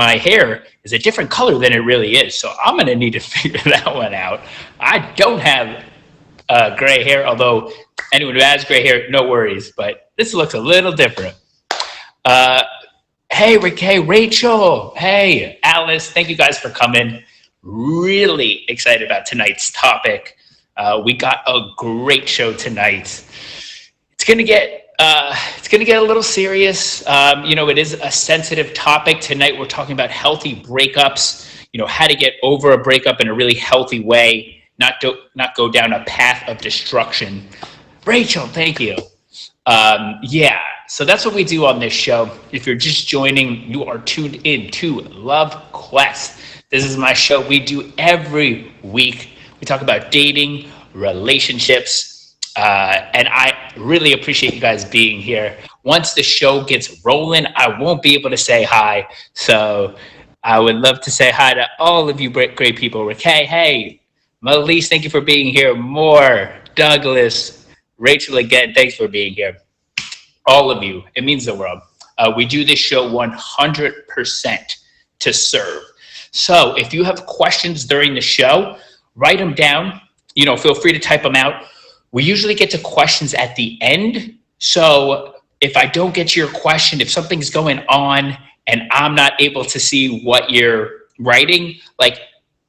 my hair is a different color than it really is. So I'm going to need to figure that one out. I don't have gray hair, although anyone who has gray hair, no worries. But this looks a little different. Hey, Rick, hey, Rachel. Hey, Alice. Thank you guys for coming. Really excited about tonight's topic. We got a great show tonight. It's gonna get a little serious. It is a sensitive topic tonight. We're talking about healthy breakups. How to get over a breakup in a really healthy way, not go down a path of destruction. Rachel, thank you. So that's what we do on this show. If you're just joining, you are tuned in to Love Quest. This is my show we do every week. We talk about dating, relationships, and I really appreciate you guys being here. Once the show gets rolling, I won't be able to say hi, so I would love to say hi to all of you great people. Rick, hey, Melise, thank you for being here. More, Douglas, Rachel, again, thanks for being here. All of you, it means the world. We do this show 100% to serve. So if you have questions during the show, write them down. Feel free to type them out. We usually get to questions at the end. So if I don't get to your question, if something's going on and I'm not able to see what you're writing,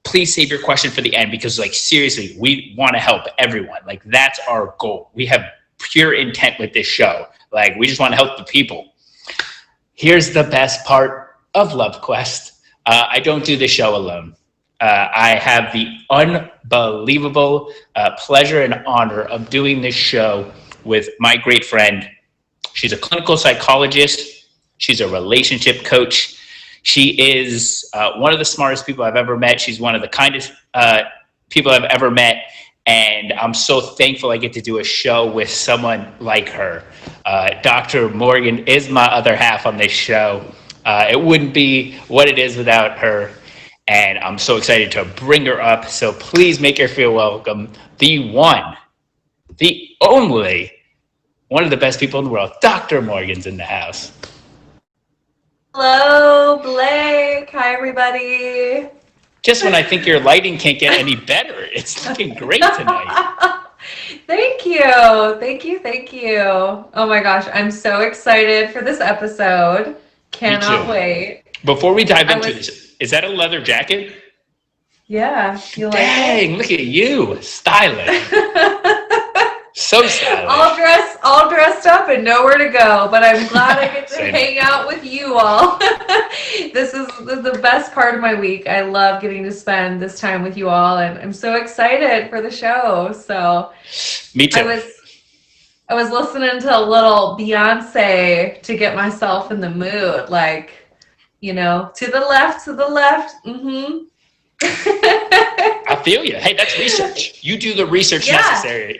please save your question for the end, because seriously, we want to help everyone. That's our goal. We have pure intent with this show. We just want to help the people. Here's the best part of Love Quest. I don't do this show alone. I have the unbelievable pleasure and honor of doing this show with my great friend. She's a clinical psychologist. She's a relationship coach. She is one of the smartest people I've ever met. She's one of the kindest people I've ever met. And I'm so thankful I get to do a show with someone like her. Dr. Morgan is my other half on this show. It wouldn't be what it is without her. And I'm so excited to bring her up. So please make her feel welcome. The one, the only, one of the best people in the world, Dr. Morgan's in the house. Hello, Blake. Hi, everybody. Just when I think your lighting can't get any better, it's looking great tonight. Thank you. Oh my gosh, I'm so excited for this episode. Cannot wait. Before we dive into this, is that a leather jacket? Yeah. You like Dang, it? Look at you, stylish. So stylish. All dressed up and nowhere to go, but I'm glad I get to hang out with you all. This is the best part of my week. I love getting to spend this time with you all, and I'm so excited for the show. So Me too. I was listening to a little Beyonce to get myself in the mood, to the left. Mm-hmm. I feel you. Hey, that's research. You do the research necessary.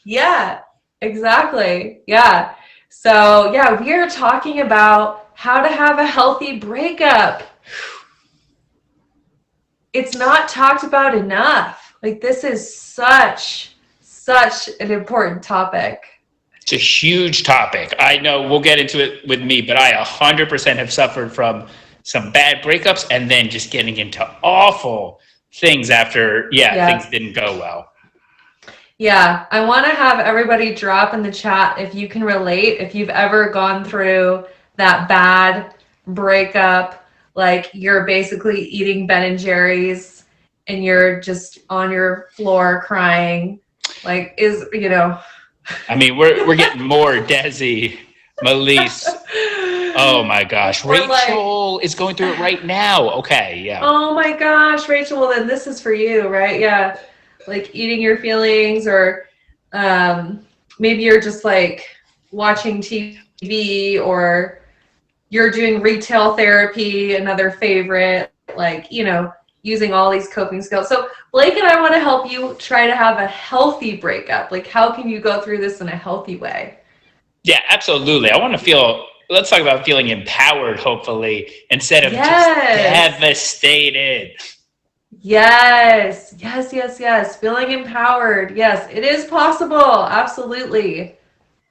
Yeah, exactly. Yeah. So, we are talking about how to have a healthy breakup. It's not talked about enough. This is such an important topic. It's a huge topic. I know we'll get into it with me, but I 100% have suffered from some bad breakups and then just getting into awful things after, things didn't go well. Yeah, I want to have everybody drop in the chat if you can relate, if you've ever gone through that bad breakup, you're basically eating Ben and Jerry's and you're just on your floor crying, I mean, we're getting more Desi, Melise. Oh my gosh, Rachel is going through it right now. Okay, yeah. Oh my gosh, Rachel, well then this is for you, right? Yeah. Eating your feelings, or maybe you're just watching TV, or you're doing retail therapy, another favorite, using all these coping skills. So Blake and I want to help you try to have a healthy breakup. How can you go through this in a healthy way? Yeah, absolutely. Let's talk about feeling empowered, hopefully, instead of just devastated. Yes. Feeling empowered. Yes, it is possible. Absolutely.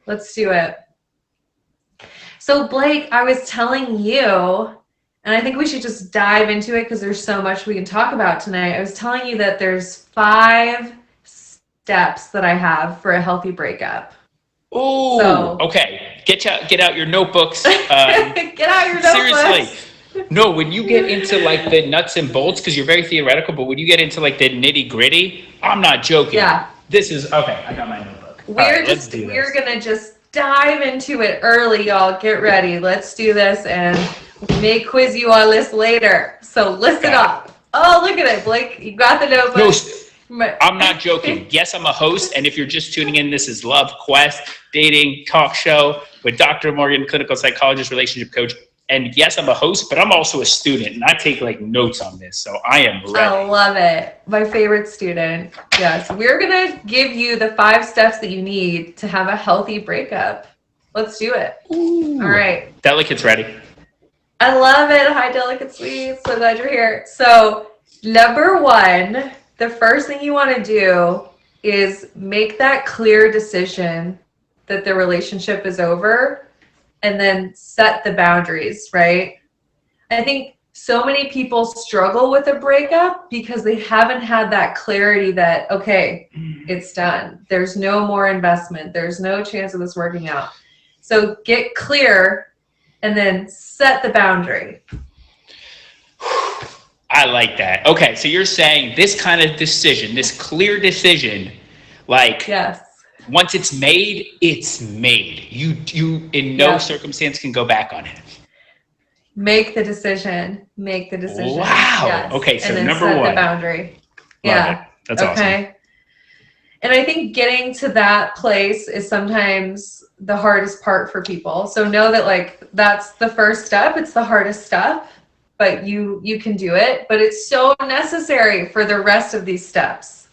Let's do it. So Blake, I was telling you And I think we should just dive into it because there's so much we can talk about tonight. I was telling you that there's 5 steps that I have for a healthy breakup. Oh, so, okay. Get out your notebooks. Get out your notebooks. Seriously. No, when you get into like the nuts and bolts, because you're very theoretical, but when you get into like the nitty gritty, I'm not joking. Yeah. This is, okay, I got my notebook. We're going to just dive into it early, y'all. Get ready. Let's do this, and we may quiz you on this later. So listen up. Oh, look at it, Blake. You got the notebook. No, I'm not joking. Yes, I'm a host, and if you're just tuning in, this is Love Quest, dating talk show with Dr. Morgan, clinical psychologist, relationship coach. And yes, I'm a host, but I'm also a student, and I take like notes on this, so I am ready. I love it. My favorite student. Yes, we're gonna give you the 5 steps that you need to have a healthy breakup. Let's do it. Ooh. All right. Delicate's ready. I love it. Hi, Delicate Sweets. So glad you're here. So, number 1, the first thing you want to do is make that clear decision that the relationship is over. And then set the boundaries, right? I think so many people struggle with a breakup because they haven't had that clarity that, okay, it's done. There's no more investment. There's no chance of this working out. So get clear and then set the boundary. I like that. Okay, so you're saying this kind of decision, this clear decision, like yes. Once it's made, it's made. You in no circumstance can go back on it. Make the decision. Make the decision. Wow. Yes. Okay, so and then number set 1. The boundary. Love it. That's awesome. And I think getting to that place is sometimes the hardest part for people. So know that like that's the first step. It's the hardest step, but you can do it. But it's so necessary for the rest of these steps.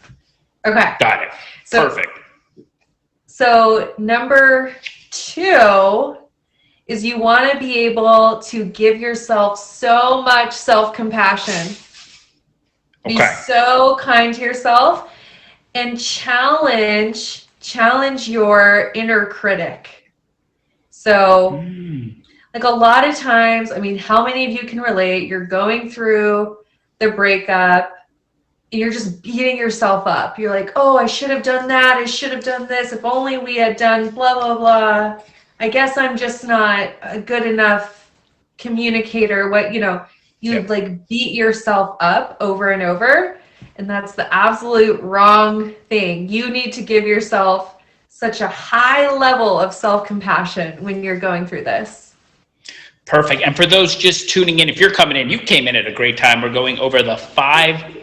Okay. Got it. So, perfect. So number 2 is you want to be able to give yourself so much self-compassion. Okay. Be so kind to yourself and challenge your inner critic. So like a lot of times, I mean, how many of you can relate? You're going through the breakup. You're just beating yourself up. You're like, oh, I should have done that. I should have done this. If only we had done blah, blah, blah. I guess I'm just not a good enough communicator. You like beat yourself up over and over. And that's the absolute wrong thing. You need to give yourself such a high level of self-compassion when you're going through this. Perfect. And for those just tuning in, if you're coming in, you came in at a great time. We're going over the 5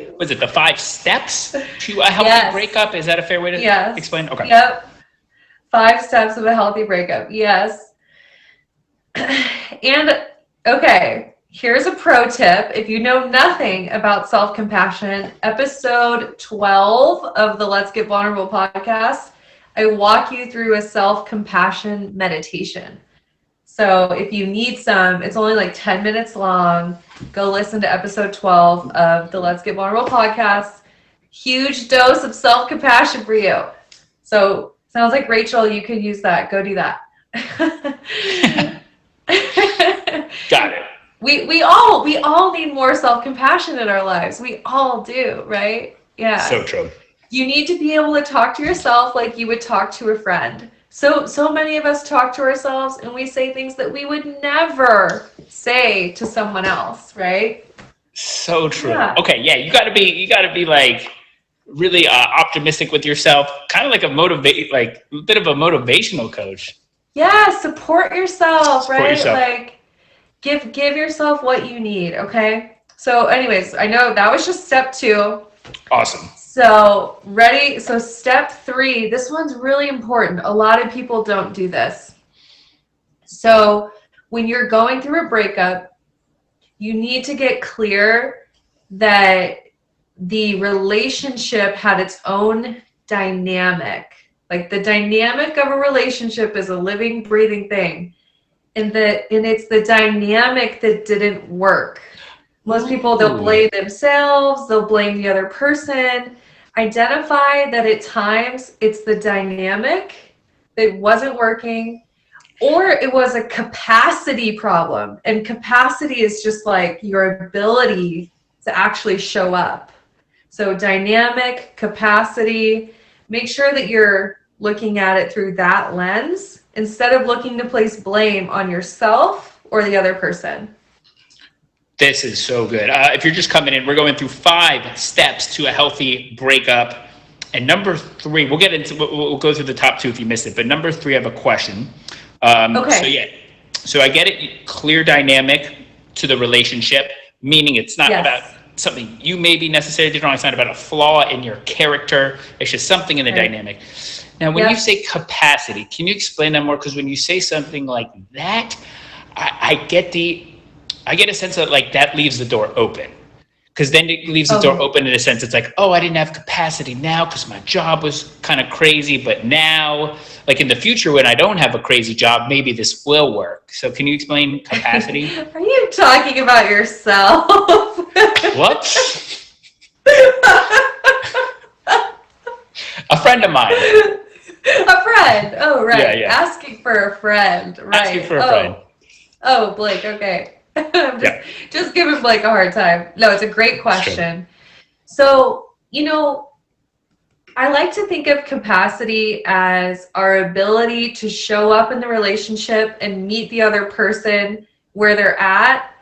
steps to a healthy breakup? Is that a fair way to explain? Okay. Yep. 5 steps of a healthy breakup. Yes. And okay, here's a pro tip. If you know nothing about self-compassion, episode 12 of the Let's Get Vulnerable podcast, I walk you through a self-compassion meditation. So if you need some, it's only like 10 minutes long. Go listen to episode 12 of the Let's Get Vulnerable podcast. Huge dose of self-compassion for you. So sounds like Rachel, you could use that. Go do that. Got it. We all need more self-compassion in our lives. We all do, right? Yeah. So true. You need to be able to talk to yourself like you would talk to a friend. So many of us talk to ourselves and we say things that we would never say to someone else, right? So true. Yeah. Okay, yeah, you got to be like really optimistic with yourself, kind of like a bit of a motivational coach. Yeah, support yourself, right? Yourself. Like give yourself what you need, okay? So anyways, I know that was just step 2. Awesome. So ready? So step 3, this one's really important. A lot of people don't do this. So when you're going through a breakup, you need to get clear that the relationship had its own dynamic. Like the dynamic of a relationship is a living, breathing thing. And it's the dynamic that didn't work. Most people, they'll blame themselves, they'll blame the other person. Identify that at times it's the dynamic that wasn't working, or it was a capacity problem. And capacity is just like your ability to actually show up. So dynamic, capacity, make sure that you're looking at it through that lens instead of looking to place blame on yourself or the other person. This is so good. If you're just coming in, we're going through 5 steps to a healthy breakup. And number 3, we'll go through the top 2 if you missed it. But number 3, I have a question. Okay. So I get it. Clear dynamic to the relationship, meaning it's not about something you maybe necessarily did wrong. It's not about a flaw in your character. It's just something in the dynamic. Now, when you say capacity, can you explain that more? Because when you say something like that, I get a sense of like that leaves the door open. Because then it leaves the door open in a sense. It's like, oh, I didn't have capacity now because my job was kind of crazy. But now, like in the future, when I don't have a crazy job, maybe this will work. So can you explain capacity? Are you talking about yourself? What? A friend of mine. A friend. Oh, right. Yeah. Asking for a friend. Right. Asking for a friend. Oh, Blake. Okay. Just giving Blake a hard time. No, it's a great question. So, I like to think of capacity as our ability to show up in the relationship and meet the other person where they're at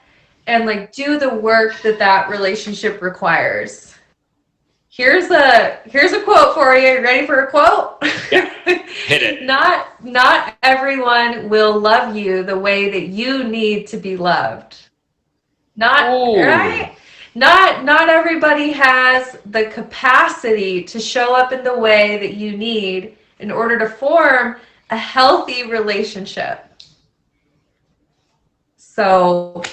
and like do the work that relationship requires. Here's a quote for you. You ready for a quote? Yeah. Hit it. Not everyone will love you the way that you need to be loved. Right? Not everybody has the capacity to show up in the way that you need in order to form a healthy relationship. So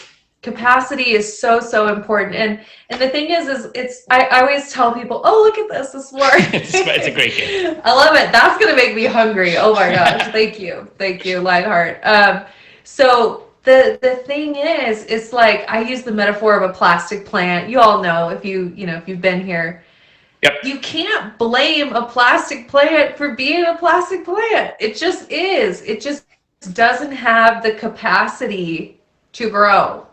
capacity is so important. And the thing is I always tell people, oh, look at this more. It's a great game. I love it. That's going to make me hungry. Oh my gosh. Thank you, Lionheart. So the thing is, it's like, I use the metaphor of a plastic plant. You all know if you've been here. Yep. You can't blame a plastic plant for being a plastic plant. It just is. It just doesn't have the capacity to grow.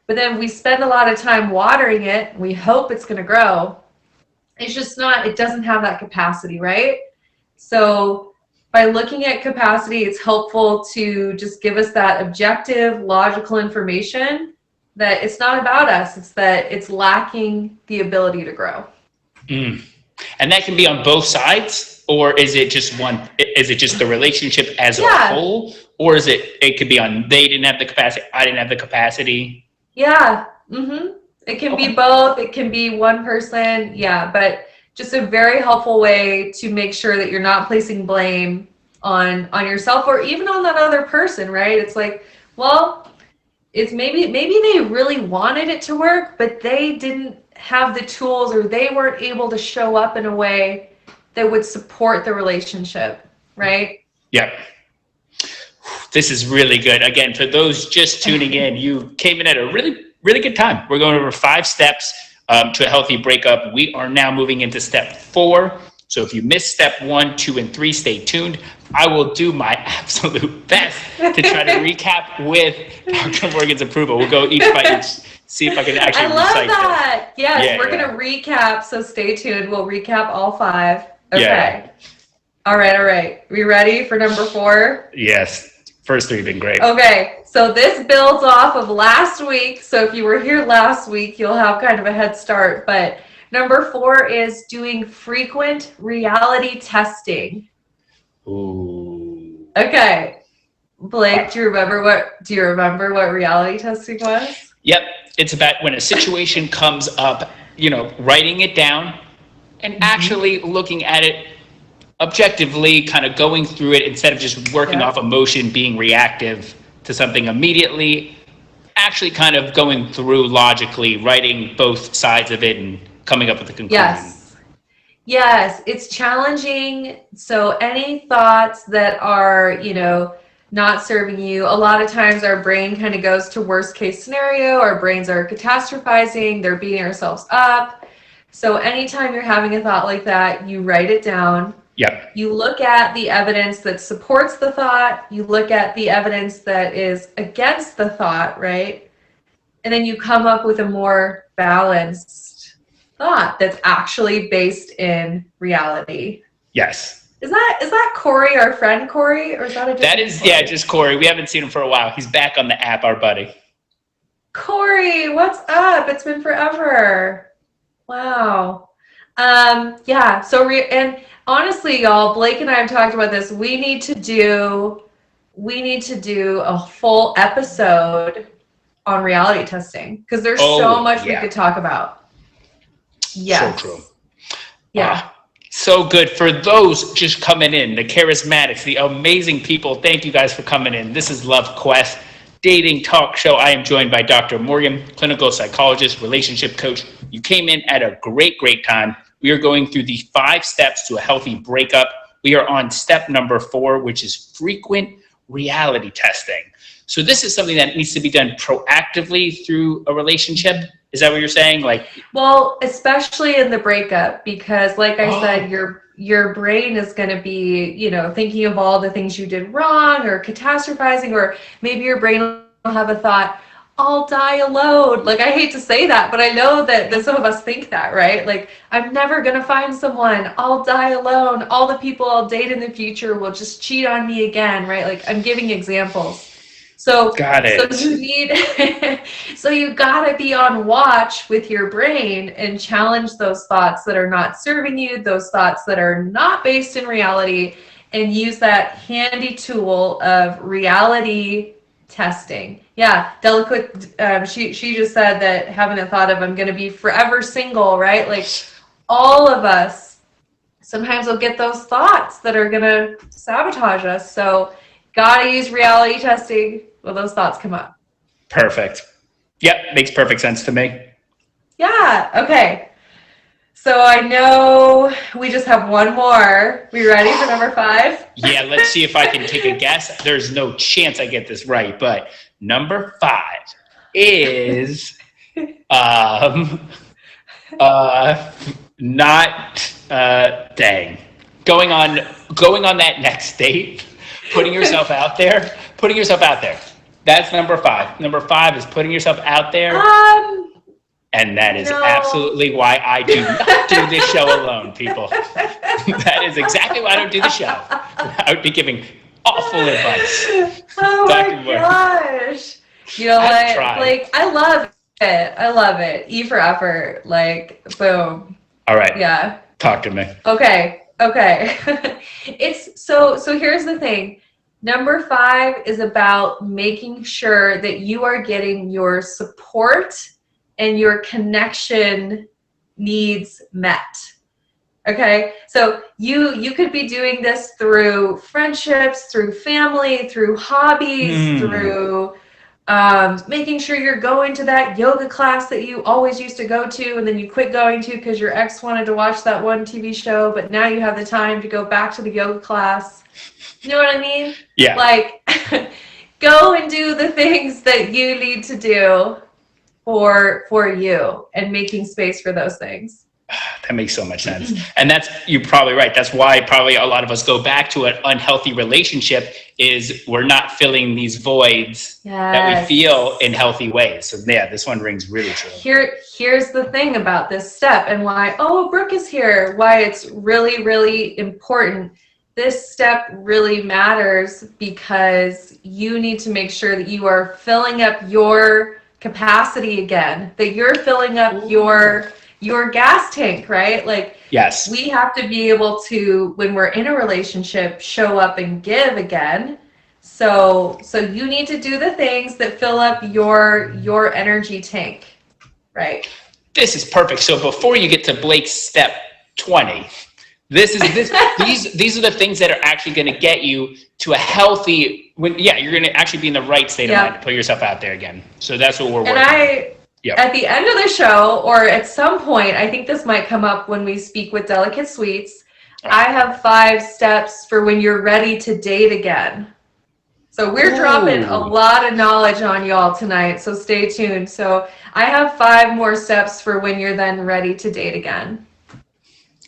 But then we spend a lot of time watering it. We hope it's going to grow. It's just not, it doesn't have that capacity, right? So by looking at capacity, it's helpful to just give us that objective, logical information that it's not about us. It's that it's lacking the ability to grow. And that can be on both sides, or is it just one? Is it just the relationship as a whole, or is it could be on they didn't have the capacity, I didn't have the capacity? Yeah. It can be both. It can be one person. Yeah. But just a very helpful way to make sure that you're not placing blame on yourself or even on that other person, right? It's like, well, it's maybe they really wanted it to work, but they didn't have the tools or they weren't able to show up in a way that would support the relationship, right? Yep. This is really good. Again, for those just tuning in, you came in at a really, really good time. We're going over 5 steps to a healthy breakup. We are now moving into step 4. So if you missed step 1, 2, and 3, stay tuned. I will do my absolute best to try to recap with Dr. Morgan's approval. We'll go each by each, see if I can actually recite that. Yes, we're going to recap, so stay tuned. We'll recap all 5. Okay. Yeah. All right. We ready for number 4? Yes. First 3 have been great. Okay, so this builds off of last week. So if you were here last week, you'll have kind of a head start. But number 4 is doing frequent reality testing. Ooh. Okay. Blake, do you remember what reality testing was? Yep. It's about when a situation comes up, writing it down and actually looking at it objectively, kind of going through it instead of just working off emotion, being reactive to something immediately, actually kind of going through logically, writing both sides of it and coming up with a conclusion. Yes, it's challenging. So any thoughts that are, not serving you, a lot of times our brain kind of goes to worst case scenario. Our brains are catastrophizing. They're beating ourselves up. So anytime you're having a thought like that, you write it down. Yep. You look at the evidence that supports the thought, you look at the evidence that is against the thought, right? And then you come up with a more balanced thought that's actually based in reality. Yes. Is that Corey, our friend Corey, or is that a different That is, Corey? yeah, just Corey. We haven't seen him for a while. He's back on the app, our buddy. Corey, what's up? It's been forever. Wow. Yeah. So and honestly, y'all, Blake and I have talked about this. We need to do a full episode on reality testing because there's so much we could talk about. Yes. So true. Yeah. So good. For those just coming in, the charismatics, the amazing people, thank you guys for coming in. This is Love Quest, dating talk show. I am joined by Dr. Morgan, clinical psychologist, relationship coach. You came in at a great time. We are going through the 5 steps to a healthy breakup. We are on step number 4, which is frequent reality testing. So this is something that needs to be done proactively through a relationship. Is that what you're saying? Well, especially in the breakup, because like I said, your brain is going to be, thinking of all the things you did wrong or catastrophizing, or maybe your brain will have a thought, I'll die alone. I hate to say that, but I know that some of us think that, right? I'm never going to find someone. I'll die alone. All the people I'll date in the future will just cheat on me again, right? I'm giving examples. So, got it. So you gotta be on watch with your brain and challenge those thoughts that are not serving you, those thoughts that are not based in reality, and use that handy tool of reality testing. Yeah, Deliquid, she just said that having a thought of I'm gonna be forever single, right? All of us sometimes will get those thoughts that are gonna sabotage us. So gotta use reality testing when those thoughts come up. Perfect. Yep, makes perfect sense to me. Yeah, okay. So I know we just have one more. We ready for number 5? Yeah, let's see if I can take a guess. There's no chance I get this right, but number 5 is going on that next date, putting yourself out there. That's number 5. Number 5 is putting yourself out there. And that is absolutely why I do not do this show alone, people. That is exactly why I don't do the show. I would be giving awful advice. Oh my gosh. I love it. I love it. E for effort. Boom. All right. Yeah. Talk to me. Okay. It's so here's the thing. Number 5 is about making sure that you are getting your support and your connection needs met. Okay, so you could be doing this through friendships, through family, through hobbies, through making sure you're going to that yoga class that you always used to go to and then you quit going to because your ex wanted to watch that one TV show, but now you have the time to go back to the yoga class. You know what I mean? Yeah. Go and do the things that you need to do for you and making space for those things. That makes so much sense. And you're probably right. That's why probably a lot of us go back to an unhealthy relationship is we're not filling these voids that we feel in healthy ways. So yeah, this one rings really true. Here's the thing about this step and why, Brooke is here, why it's really, really important. This step really matters because you need to make sure that you are filling up your capacity again, that you're filling up your gas tank, right? Yes, we have to be able to, when we're in a relationship, show up and give again. So you need to do the things that fill up your energy tank, right? This is perfect. So before you get to Blake's step 20, these are the things that are actually going to get you to a healthy. You're going to actually be in the right state of mind to put yourself out there again. So that's what we're working on. At the end of the show, or at some point, I think this might come up when we speak with Delicate Sweets. I have 5 steps for when you're ready to date again. So we're dropping a lot of knowledge on y'all tonight, so stay tuned. So I have 5 more steps for when you're then ready to date again.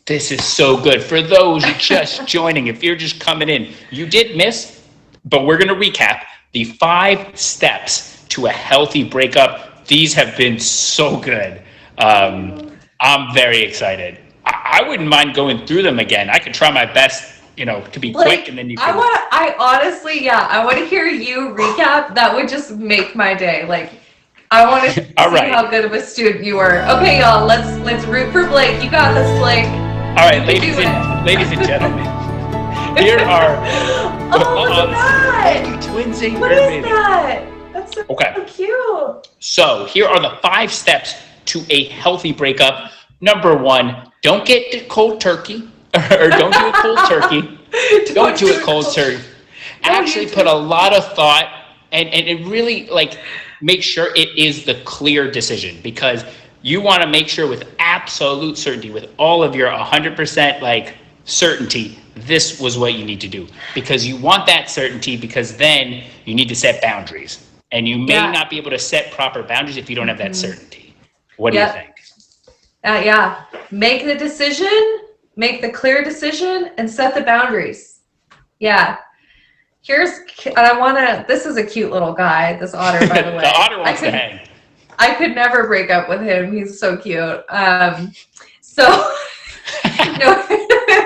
This is so good. For those just joining, if you're just coming in, you did miss, but we're going to recap the 5 steps to a healthy breakup. These have been so good. I'm very excited. I wouldn't mind going through them again. I could try my best, to be quick, and then you can. I honestly, I want to hear you recap. That would just make my day. Like, I want to see how good of a student you were. Okay, y'all, let's root for Blake. You got this, Blake. All right, ladies and gentlemen, here are twinsy. What is that? That's so cute. So here are the 5 steps to a healthy breakup. Number 1, don't get cold turkey, or don't do it cold turkey. Don't do it cold turkey. Actually put a lot of thought and it really make sure it is the clear decision, because you want to make sure with absolute certainty, with all of your 100% certainty, this was what you need to do, because you want that certainty, because then you need to set boundaries, and you may not be able to set proper boundaries if you don't have that certainty. What do you think? Make the decision, make the clear decision, and set the boundaries. This is a cute little guy, this otter, by the way. The otter wants to hang. I could never break up with him. He's so cute. No,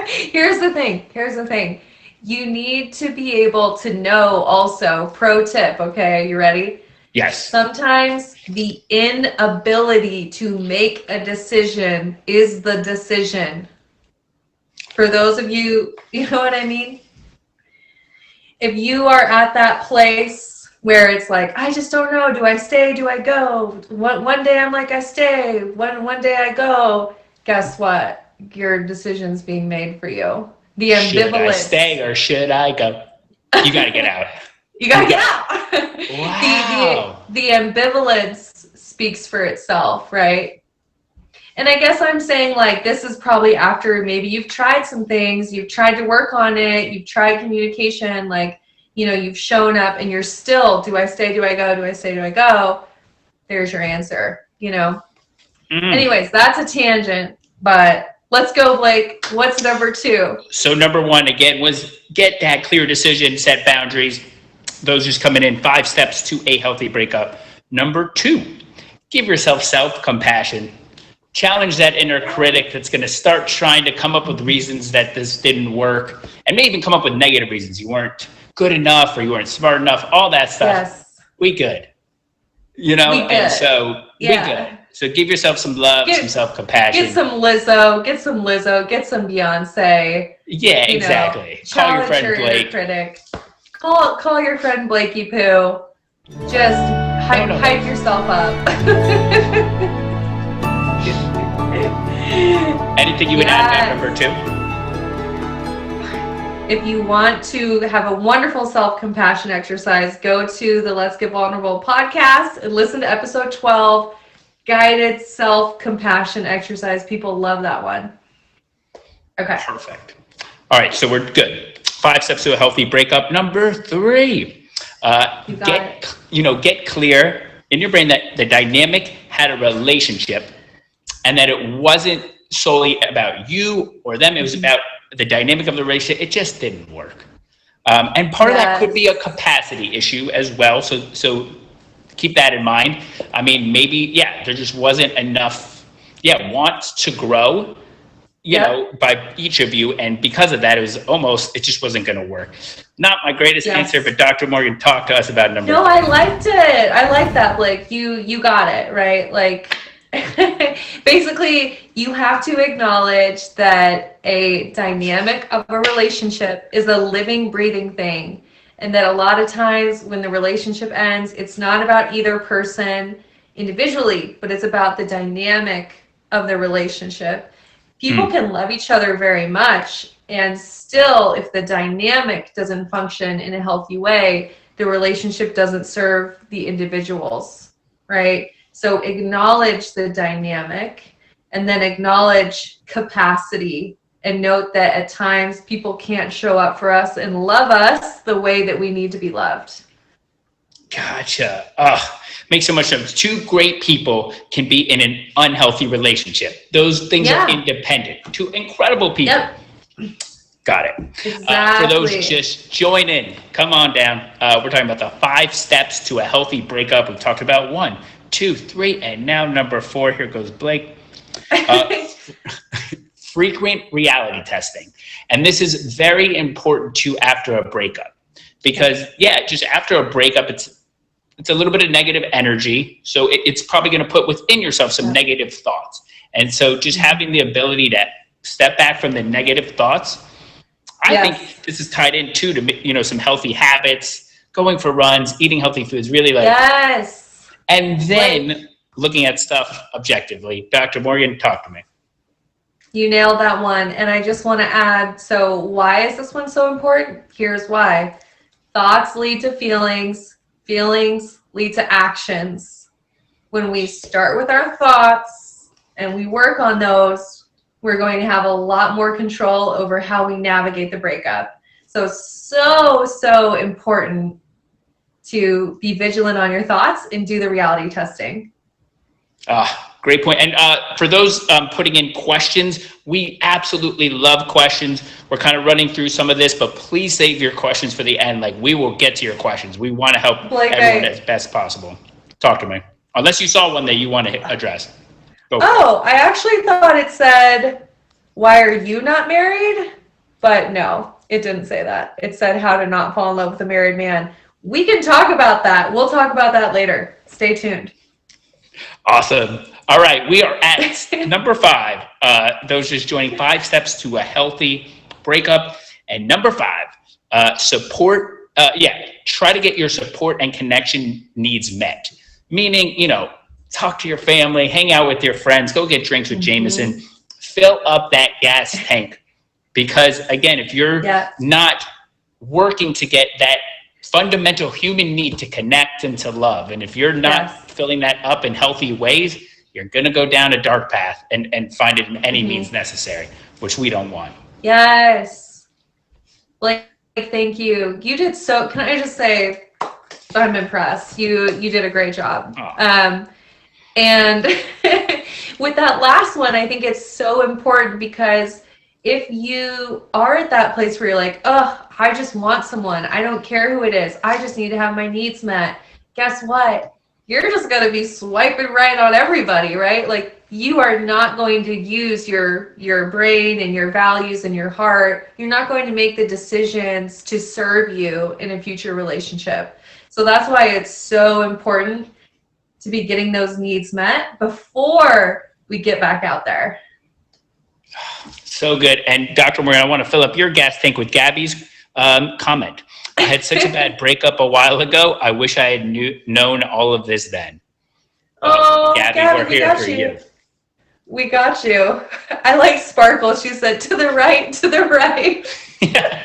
here's the thing. You need to be able to know also, pro tip, okay? You ready? Yes. Sometimes the inability to make a decision is the decision. For those of you, you know what I mean? If you are at that place where it's like, I just don't know, do I stay, do I go? One day I'm like, I stay, one day I go. Guess what? Your decision's being made for you. The ambivalence. Should I stay or should I go? You got to get out. You got to get out. Wow. The ambivalence speaks for itself, right? And I guess I'm saying this is probably after maybe you've tried some things, you've tried to work on it, you've tried communication, you've shown up and you're still, do I stay, do I go, do I stay, do I go? There's your answer, Anyways, that's a tangent, but let's go, Blake. What's number 2? So number 1, again, was get that clear decision, set boundaries. Those just coming in 5 steps to a healthy breakup. Number 2, give yourself self-compassion. Challenge that inner critic that's going to start trying to come up with reasons that this didn't work, and may even come up with negative reasons. You weren't good enough, or you weren't smart enough, all that stuff. Yes. We good. And so we good. So give yourself some love, some self-compassion. Get some Lizzo, get some Beyonce. Yeah, exactly. Call your friend Blake. Critic. Call your friend Blakey Poo. Just hype yourself up. Anything you would add to number 2? If you want to have a wonderful self-compassion exercise, go to the Let's Get Vulnerable podcast and listen to episode 12, guided self-compassion exercise. People love that one. Okay. Perfect. All right, so we're good. 5 steps to a healthy breakup. Number 3, get clear in your brain that the dynamic had a relationship, and that it wasn't solely about you or them. It was about the dynamic of the relationship. It just didn't work. And part of that could be a capacity issue as well. So keep that in mind. I mean, maybe, there just wasn't enough, want to grow, by each of you. And because of that, it just wasn't going to work. Not my greatest answer, but Dr. Morgan, talk to us about number 3. I liked it. I like that, Blake. You got it, right? Basically, you have to acknowledge that a dynamic of a relationship is a living, breathing thing. And that a lot of times when the relationship ends, it's not about either person individually, but it's about the dynamic of the relationship. People can love each other very much, and still, if the dynamic doesn't function in a healthy way, the relationship doesn't serve the individuals, right? So acknowledge the dynamic, and then acknowledge capacity, and note that at times people can't show up for us and love us the way that we need to be loved. Gotcha. Makes so much sense. Two great people can be in an unhealthy relationship. Those things are Yeah. independent. Two incredible people. Yep. Got it. For those Exactly. just join in, come on down. We're talking about the 5 steps to a healthy breakup. We've talked about 1, 2, 3, and now number 4. Here goes Blake. Frequent reality testing. And this is very important too after a breakup. Because, yeah, just after a breakup, it's a little bit of negative energy. So it's probably going to put within yourself some negative thoughts. And so just having the ability to step back from the negative thoughts, I think this is tied in too to, some healthy habits, going for runs, eating healthy foods, really like. Yes. And then looking at stuff objectively. Dr. Morgan, talk to me. You nailed that one. And I just want to add, so why is this one so important? Here's why. Thoughts lead to feelings. Feelings lead to actions. When we start with our thoughts and we work on those, we're going to have a lot more control over how we navigate the breakup. So important to be vigilant on your thoughts and do the reality testing. Great point. And for those putting in questions, we absolutely love questions. We're kind of running through some of this, but please save your questions for the end. Like, we will get to your questions. We want to help everyone as best possible. Talk to me. Unless you saw one that you want to address. I actually thought it said, why are you not married? But no, it didn't say that. It said how to not fall in love with a married man. We can talk about that. We'll talk about that later. Stay tuned. Awesome. All right, we are at number 5. Those just joining 5 steps to a healthy breakup. And number 5, support. Try to get your support and connection needs met. Meaning, talk to your family, hang out with your friends, go get drinks with Jameson, fill up that gas tank. Because again, if you're not working to get that fundamental human need to connect and to love, and if you're not filling that up in healthy ways, you're going to go down a dark path and find it in any means necessary, which we don't want. Yes. Blake, thank you. You did so, can I just say, I'm impressed. You did a great job. And with that last one, I think it's so important because if you are at that place where you're like, I just want someone. I don't care who it is. I just need to have my needs met. Guess what? You're just going to be swiping right on everybody, right? Like, you are not going to use your brain and your values and your heart. You're not going to make the decisions to serve you in a future relationship. So that's why it's so important to be getting those needs met before we get back out there. So good. And Dr. Moran, I want to fill up your gas tank with Gabby's comment. I had such a bad breakup a while ago. I wish I had known all of this then. Gabby, we're here for you. We got you. I like Sparkle. She said, to the right, to the right. Yeah.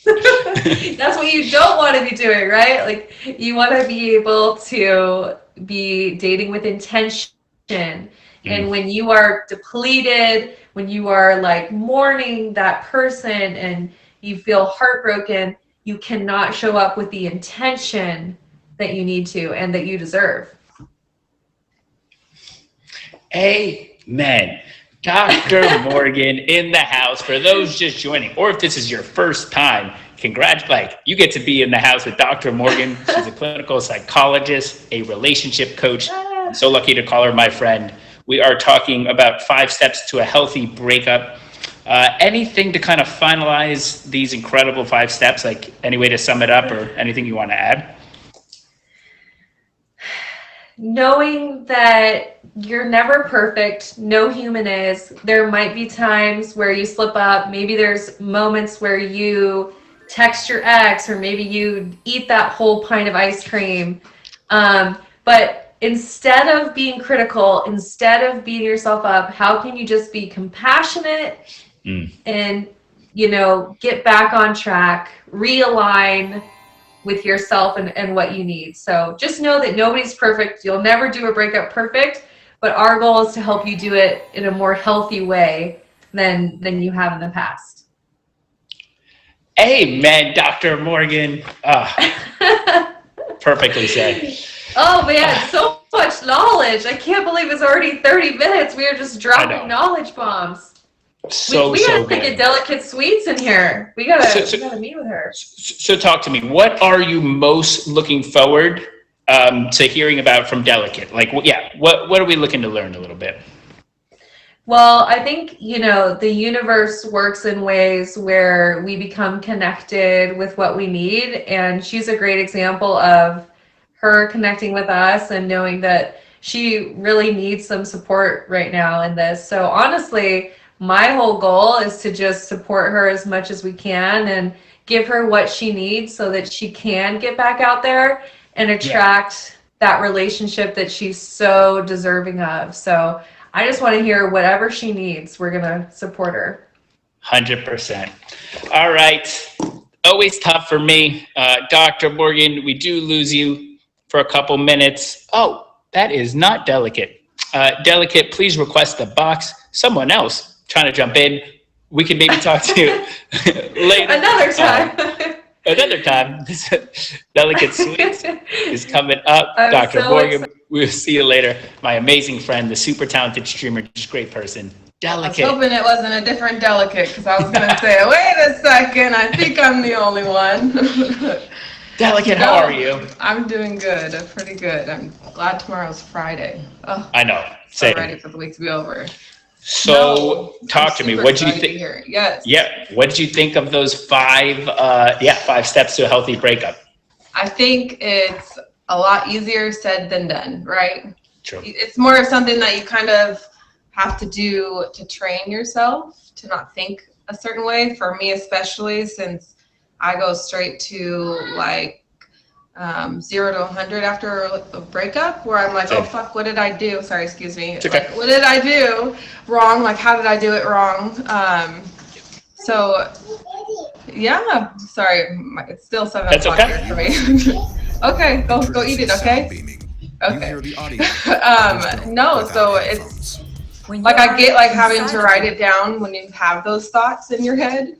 That's what you don't want to be doing, right? Like, you want to be able to be dating with intention. And when you are depleted, when you are like mourning that person and you feel heartbroken, you cannot show up with the intention that you need to and that you deserve. Amen. Dr. Morgan in the house. For those just joining, or if this is your first time, congratulations. You get to be in the house with Dr. Morgan. She's a clinical psychologist, a relationship coach. I'm so lucky to call her my friend. We are talking about 5 steps to a healthy breakup. Anything to kind of finalize these incredible 5 steps? Like, any way to sum it up or anything you want to add? Knowing that you're never perfect, no human is. There might be times where you slip up. Maybe there's moments where you text your ex, or maybe you eat that whole pint of ice cream. But instead of being critical, instead of beating yourself up, how can you just be compassionate and, get back on track, realign with yourself and what you need. So just know that nobody's perfect. You'll never do a breakup perfect, but our goal is to help you do it in a more healthy way than you have in the past. Amen, Dr. Morgan. Perfectly said. Oh man, so much knowledge. I can't believe it's already 30 minutes. We are just dropping knowledge bombs. So we gotta good. get Delicate Sweets in here. We gotta meet with her. So talk to me. What are you most looking forward to hearing about from Delicate? Like, what are we looking to learn a little bit? Well, I think, the universe works in ways where we become connected with what we need. And she's a great example of her connecting with us and knowing that she really needs some support right now in this. So honestly, my whole goal is to just support her as much as we can and give her what she needs so that she can get back out there and attract that relationship that she's so deserving of. So I just want to hear whatever she needs. We're going to support her. 100%. All right. Always tough for me. Dr. Morgan, we do lose you for a couple minutes. Oh, that is not Delicate. Delicate, please request the box. Someone else trying to jump in. We can maybe talk to you later. Another time. Another time. Delicate Sweets is coming up. Dr. Morgan, we'll see you later. My amazing friend, the super talented streamer, just great person. Delicate. I was hoping it wasn't a different Delicate because I was going to say, wait a second, I think I'm the only one. Delicate, how are you? I'm doing good, pretty good. I'm glad tomorrow's Friday. Oh, I know. So ready for the week to be over. So talk to me. What did you think? Yes. Yeah. What did you think of those 5 steps to a healthy breakup? I think it's a lot easier said than done, right? True. It's more of something that you kind of have to do to train yourself to not think a certain way. For me, especially since I go straight to 0 to 100 after a breakup, where I'm like, oh fuck, what did I do? Sorry, excuse me. It's okay. What did I do wrong? Like, how did I do it wrong? Yeah. Sorry, it's still 7 o'clock here for me. Okay, go eat it. Okay. Okay. No, so it's like I get having to write it down when you have those thoughts in your head.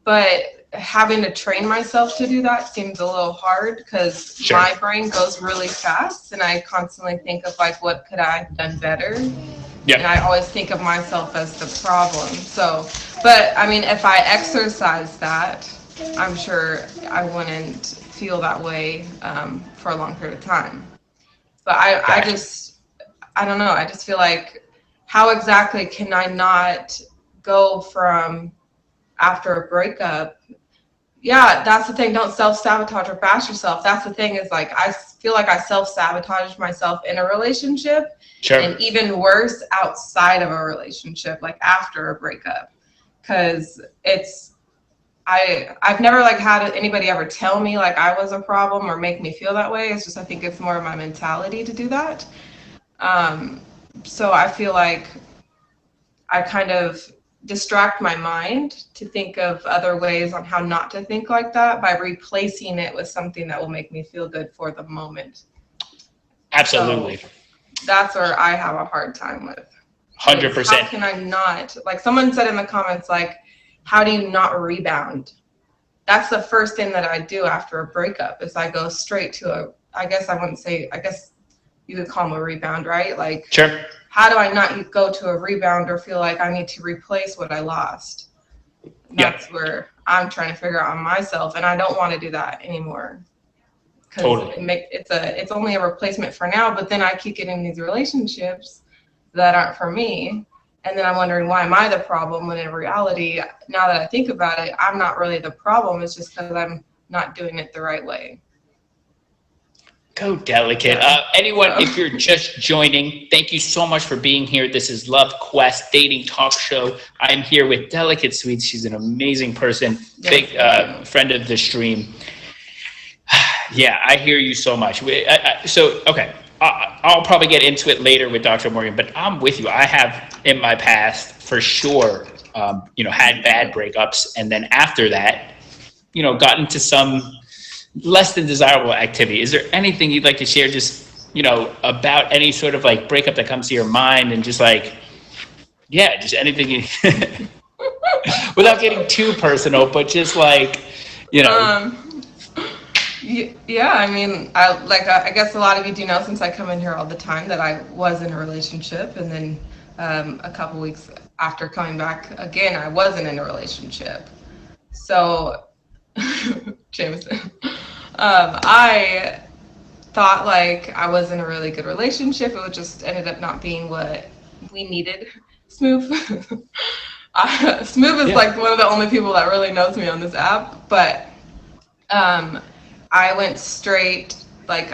But having to train myself to do that seems a little hard because my brain goes really fast and I constantly think of what could I have done better? And I always think of myself as the problem. So, but I mean, if I exercise that, I'm sure I wouldn't feel that way for a long period of time. But I don't know. I just feel like, how exactly can I not go from after a breakup? Yeah, that's the thing. Don't self-sabotage or bash yourself. That's the thing is I feel like I self-sabotage myself in a relationship. Sure. And even worse outside of a relationship, after a breakup. Because I've never had anybody ever tell me I was a problem or make me feel that way. It's just, I think it's more of my mentality to do that. So I feel like I kind of distract my mind to think of other ways on how not to think like that by replacing it with something that will make me feel good for the moment. Absolutely. So that's where I have a hard time with. 100%. How can I not? Someone said in the comments, how do you not rebound? That's the first thing that I do after a breakup is I go straight to I guess you could call them a rebound, right? Sure. How do I not go to a rebound or feel like I need to replace what I lost? That's where I'm trying to figure out on myself, and I don't want to do that anymore. Totally. It's only a replacement for now, but then I keep getting these relationships that aren't for me, and then I'm wondering, why am I the problem? When in reality, now that I think about it, I'm not really the problem. It's just because I'm not doing it the right way. Go Delicate. Anyone, if you're just joining, thank you so much for being here. This is Love Quest Dating Talk Show. I'm here with Delicate Sweets. She's an amazing person, big friend of the stream. Yeah, I hear you so much. I'll probably get into it later with Dr. Morgan, but I'm with you. I have in my past, for sure, had bad breakups. And then after that, got into some less than desirable activity. Is there anything you'd like to share just, about any sort of breakup that comes to your mind and just just anything you, without getting too personal, but just Yeah, I mean, I guess a lot of you do know, since I come in here all the time, that I was in a relationship, and then a couple weeks after coming back again, I wasn't in a relationship. So, Jameson, I thought like I was in a really good relationship. It just ended up not being what we needed. Smooth. Smooth is like one of the only people that really knows me on this app, but I went straight, like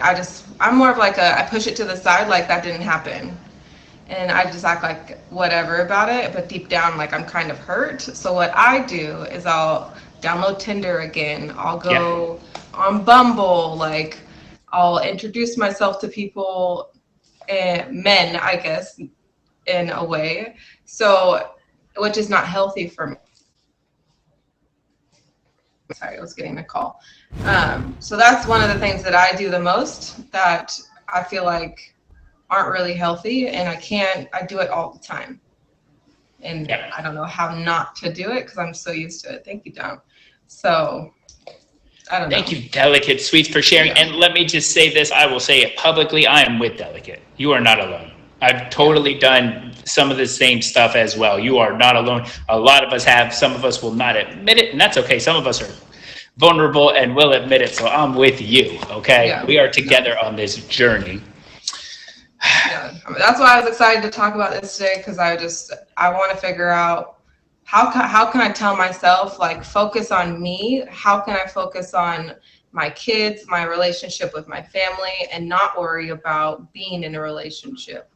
I'm more of like I push it to the side, like that didn't happen. And I just act like whatever about it, but deep down, like I'm kind of hurt. So what I do is I'll download Tinder again. I'll go on Bumble, like I'll introduce myself to people, men, I guess, in a way. So, which is not healthy for me. Sorry, I was getting a call. So that's one of the things that I do the most that I feel like aren't really healthy, and I do it all the time. And I don't know how not to do it because I'm so used to it. Thank you, John. So I don't know. Thank you, Delicate Sweets, for sharing. And let me just say this, I will say it publicly, I am with Delicate. You are not alone. I've totally done some of the same stuff as well. You are not alone. A lot of us have. Some of us will not admit it, and that's okay. Some of us are vulnerable and will admit it. So I'm with you, okay? Yeah. We are together on this journey. Yeah, that's why I was excited to talk about this today, because I want to figure out how can I tell myself, like, focus on me? How can I focus on my kids, my relationship with my family, and not worry about being in a relationship?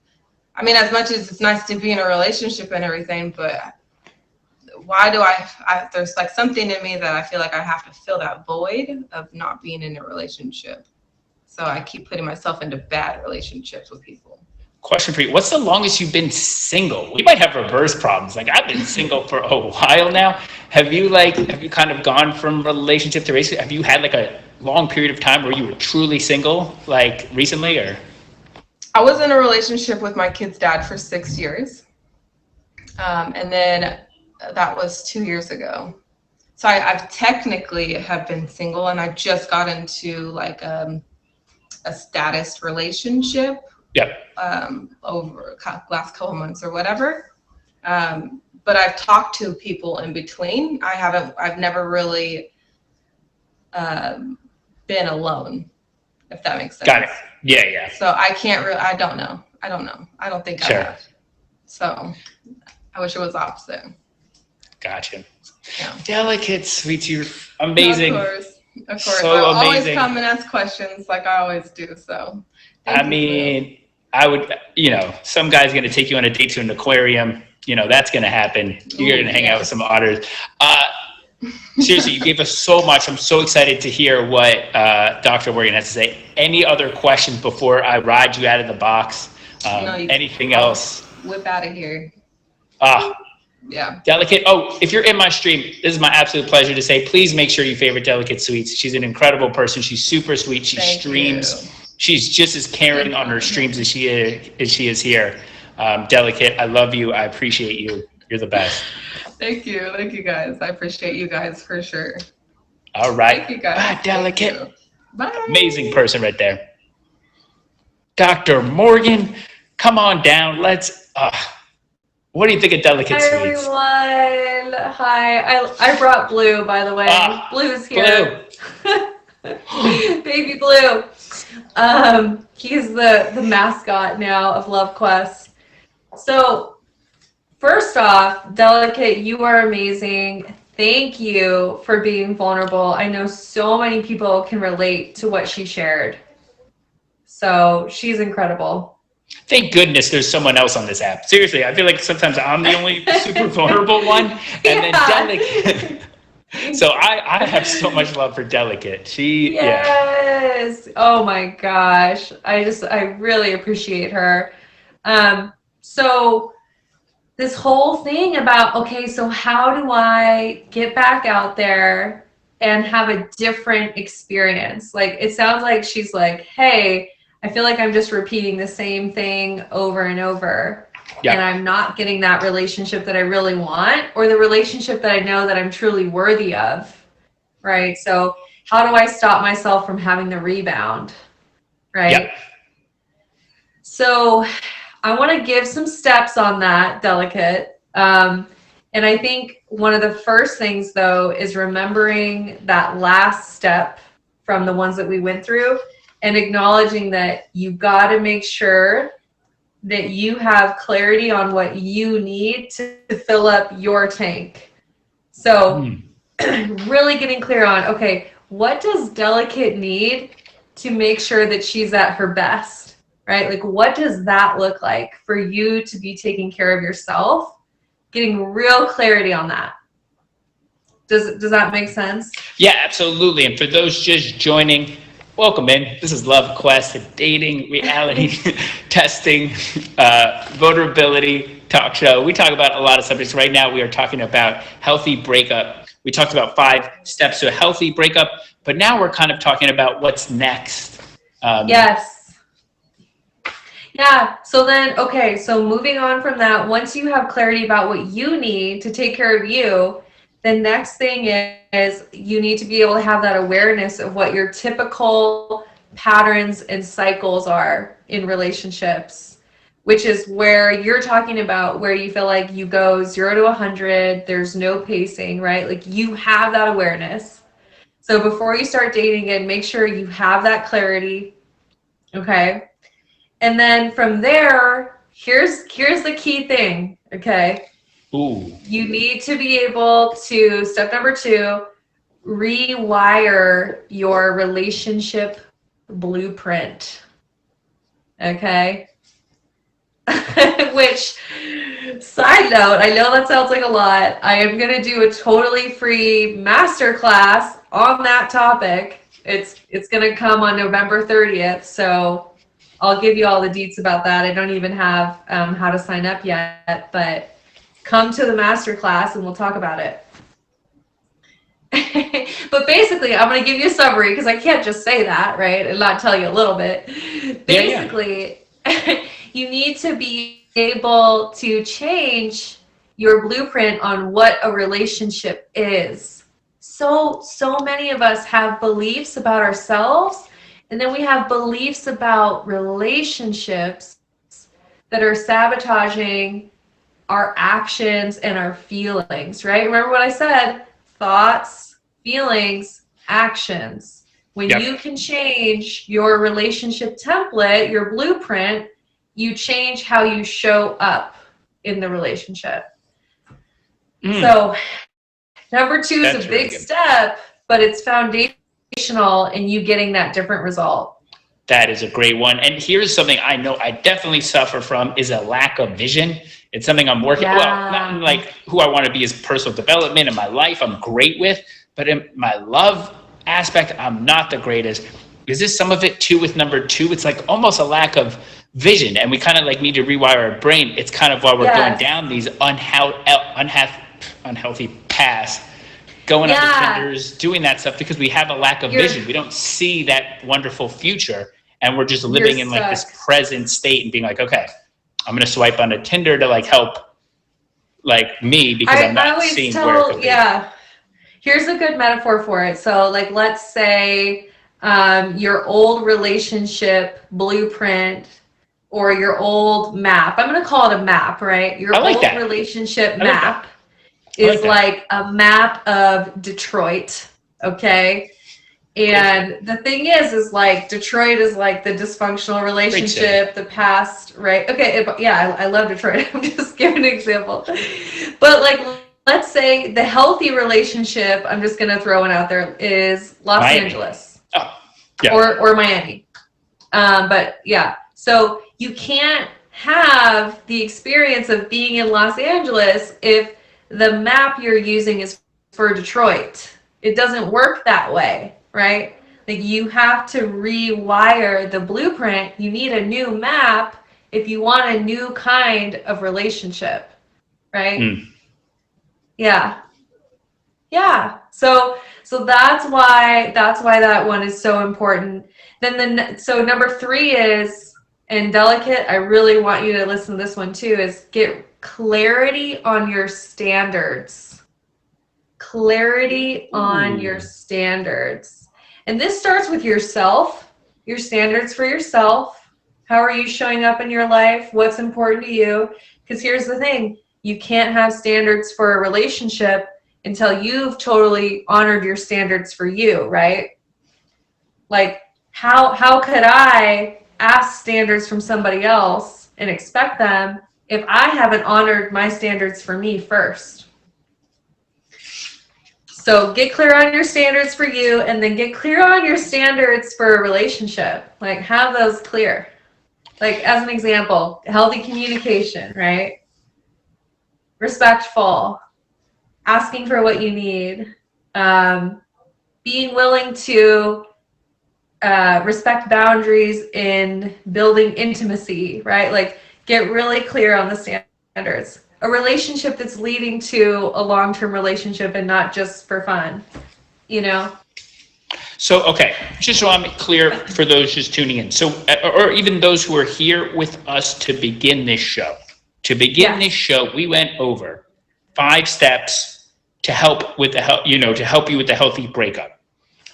I mean, as much as it's nice to be in a relationship and everything, but why do I there's like something in me that I feel like I have to fill that void of not being in a relationship. So I keep putting myself into bad relationships with people. Question for you. What's the longest you've been single? We might have reverse problems. Like, I've been single for a while now. Have you kind of gone from relationship to relationship? Have you had like a long period of time where you were truly single, like recently, or? I was in a relationship with my kid's dad for 6 years. And then that was 2 years ago. So I've technically have been single, and I just got into like a status relationship. Yep. Over last couple months or whatever. But I've talked to people in between. I've never really been alone, if that makes sense. Got it. Yeah. So I don't know. I don't think I have. So I wish it was opposite. Gotcha. Yeah. Delicate Sweets, you're amazing. Of course. So I'll amazing. Always come and ask questions like I always do. So I mean, I would, some guy's going to take you on a date to an aquarium. That's going to happen. You're going to hang out with some otters. Seriously, you gave us so much. I'm so excited to hear what Dr. Morgan has to say. Any other questions before I ride you out of the box? Anything else? Whip out of here. Yeah. Delicate. Oh, if you're in my stream, this is my absolute pleasure to say, please make sure you favorite Delicate Sweets. She's an incredible person. She's super sweet. She streams. She's just as caring on her streams as she is here. Delicate, I love you. I appreciate you. You're the best. Thank you guys. I appreciate you guys for sure. All right. Thank you guys. Bye, Delicate. Bye. Amazing person right there. Dr. Morgan, come on down. Let's. What do you think of Delicate Sweets? Hi, everyone. Hi. I brought Blue, by the way. Blue's here. Blue. Baby Blue. He's the mascot now of LoveQuest. So, first off, Delicate, you are amazing. Thank you for being vulnerable. I know so many people can relate to what she shared. So, she's incredible. Thank goodness there's someone else on this app. Seriously, I feel like sometimes I'm the only super vulnerable one, and then Delicate. So I have so much love for Delicate. Yes. Oh my gosh. I really appreciate her. So this whole thing about, okay, so how do I get back out there and have a different experience? Like, it sounds like she's like, hey, I feel like I'm just repeating the same thing over and over. Yeah. And I'm not getting that relationship that I really want, or the relationship that I know that I'm truly worthy of. Right. So how do I stop myself from having the rebound? Right? Yep. So I want to give some steps on that, Delicate. And I think one of the first things, though, is remembering that last step from the ones that we went through and acknowledging that you got to make sure that you have clarity on what you need to fill up your tank. So really getting clear on, okay, what does Delicate need to make sure that she's at her best, right? Like, what does that look like for you to be taking care of yourself? Getting real clarity on that. Does that make sense? Yeah, absolutely. And for those just joining, welcome in. This is Love Quest, a dating, reality testing, vulnerability talk show. We talk about a lot of subjects. Right now, we are talking about healthy breakup. We talked about 5 steps to a healthy breakup, but now we're kind of talking about what's next. Yes. Yeah. So then, okay. So moving on from that, once you have clarity about what you need to take care of you, the next thing is you need to be able to have that awareness of what your typical patterns and cycles are in relationships, which is where you're talking about where you feel like you go 0 to 100, there's no pacing, right? Like you have that awareness. So before you start dating again, make sure you have that clarity. Okay. And then from there, here's the key thing, okay? Ooh. You need to be able to, step number 2, rewire your relationship blueprint, okay? Which, side note, I know that sounds like a lot. I am going to do a totally free masterclass on that topic. It's going to come on November 30th, so I'll give you all the deets about that. I don't even have how to sign up yet, but come to the masterclass and we'll talk about it. But basically, I'm going to give you a summary because I can't just say that, right, and not tell you a little bit. Basically, you need to be able to change your blueprint on what a relationship is. So many of us have beliefs about ourselves, and then we have beliefs about relationships that are sabotaging our actions and our feelings, right? Remember what I said? Thoughts, feelings, actions. When you can change your relationship template, your blueprint, you change how you show up in the relationship. So number 2 is a big step, but it's foundational in you getting that different result. That is a great one. And here's something I know I definitely suffer from is a lack of vision. It's something I'm working, well, not in like who I want to be as personal development in my life, I'm great with, but in my love aspect, I'm not the greatest. Is this some of it too with number 2? It's like almost a lack of vision, and we kind of like need to rewire our brain. It's kind of why we're going down these unhealthy paths, going on the Tinders, doing that stuff because we have a lack of vision. We don't see that wonderful future, and we're just living in like this present state and being like, okay, I'm going to swipe on a Tinder to like help like me because I'm not seeing where it could be. Here's a good metaphor for it. So like, let's say your old relationship blueprint or your old map. I'm going to call it a map, right? Your old relationship map is like a map of Detroit, okay? And the thing is like Detroit is like the dysfunctional relationship, the past, right? Okay, I love Detroit. I'm just giving an example. But like, let's say the healthy relationship, I'm just going to throw it out there, is Los Angeles. Oh, yeah. Or Miami. But yeah, so you can't have the experience of being in Los Angeles if the map you're using is for Detroit. It doesn't work that way, right? Like you have to rewire the blueprint. You need a new map if you want a new kind of relationship, right? Yeah. So that's why that one is so important. Then so number 3 is, and Delicate, I really want you to listen to this one too, is get clarity on your standards. Clarity on your standards. And this starts with yourself, your standards for yourself. How are you showing up in your life? What's important to you? Because here's the thing, you can't have standards for a relationship until you've totally honored your standards for you, right? Like, how could I ask standards from somebody else and expect them if I haven't honored my standards for me first? So get clear on your standards for you, and then get clear on your standards for a relationship. Like, have those clear. Like, as an example, healthy communication, right? Respectful, asking for what you need, being willing to respect boundaries in building intimacy, right? Like, get really clear on the standards. A relationship that's leading to a long-term relationship and not just for fun, you know? So, okay, just so I'm clear for those just tuning in. So, or even those who are here with us to begin this show. To begin this show, we went over 5 steps to help with to help you with the healthy breakup.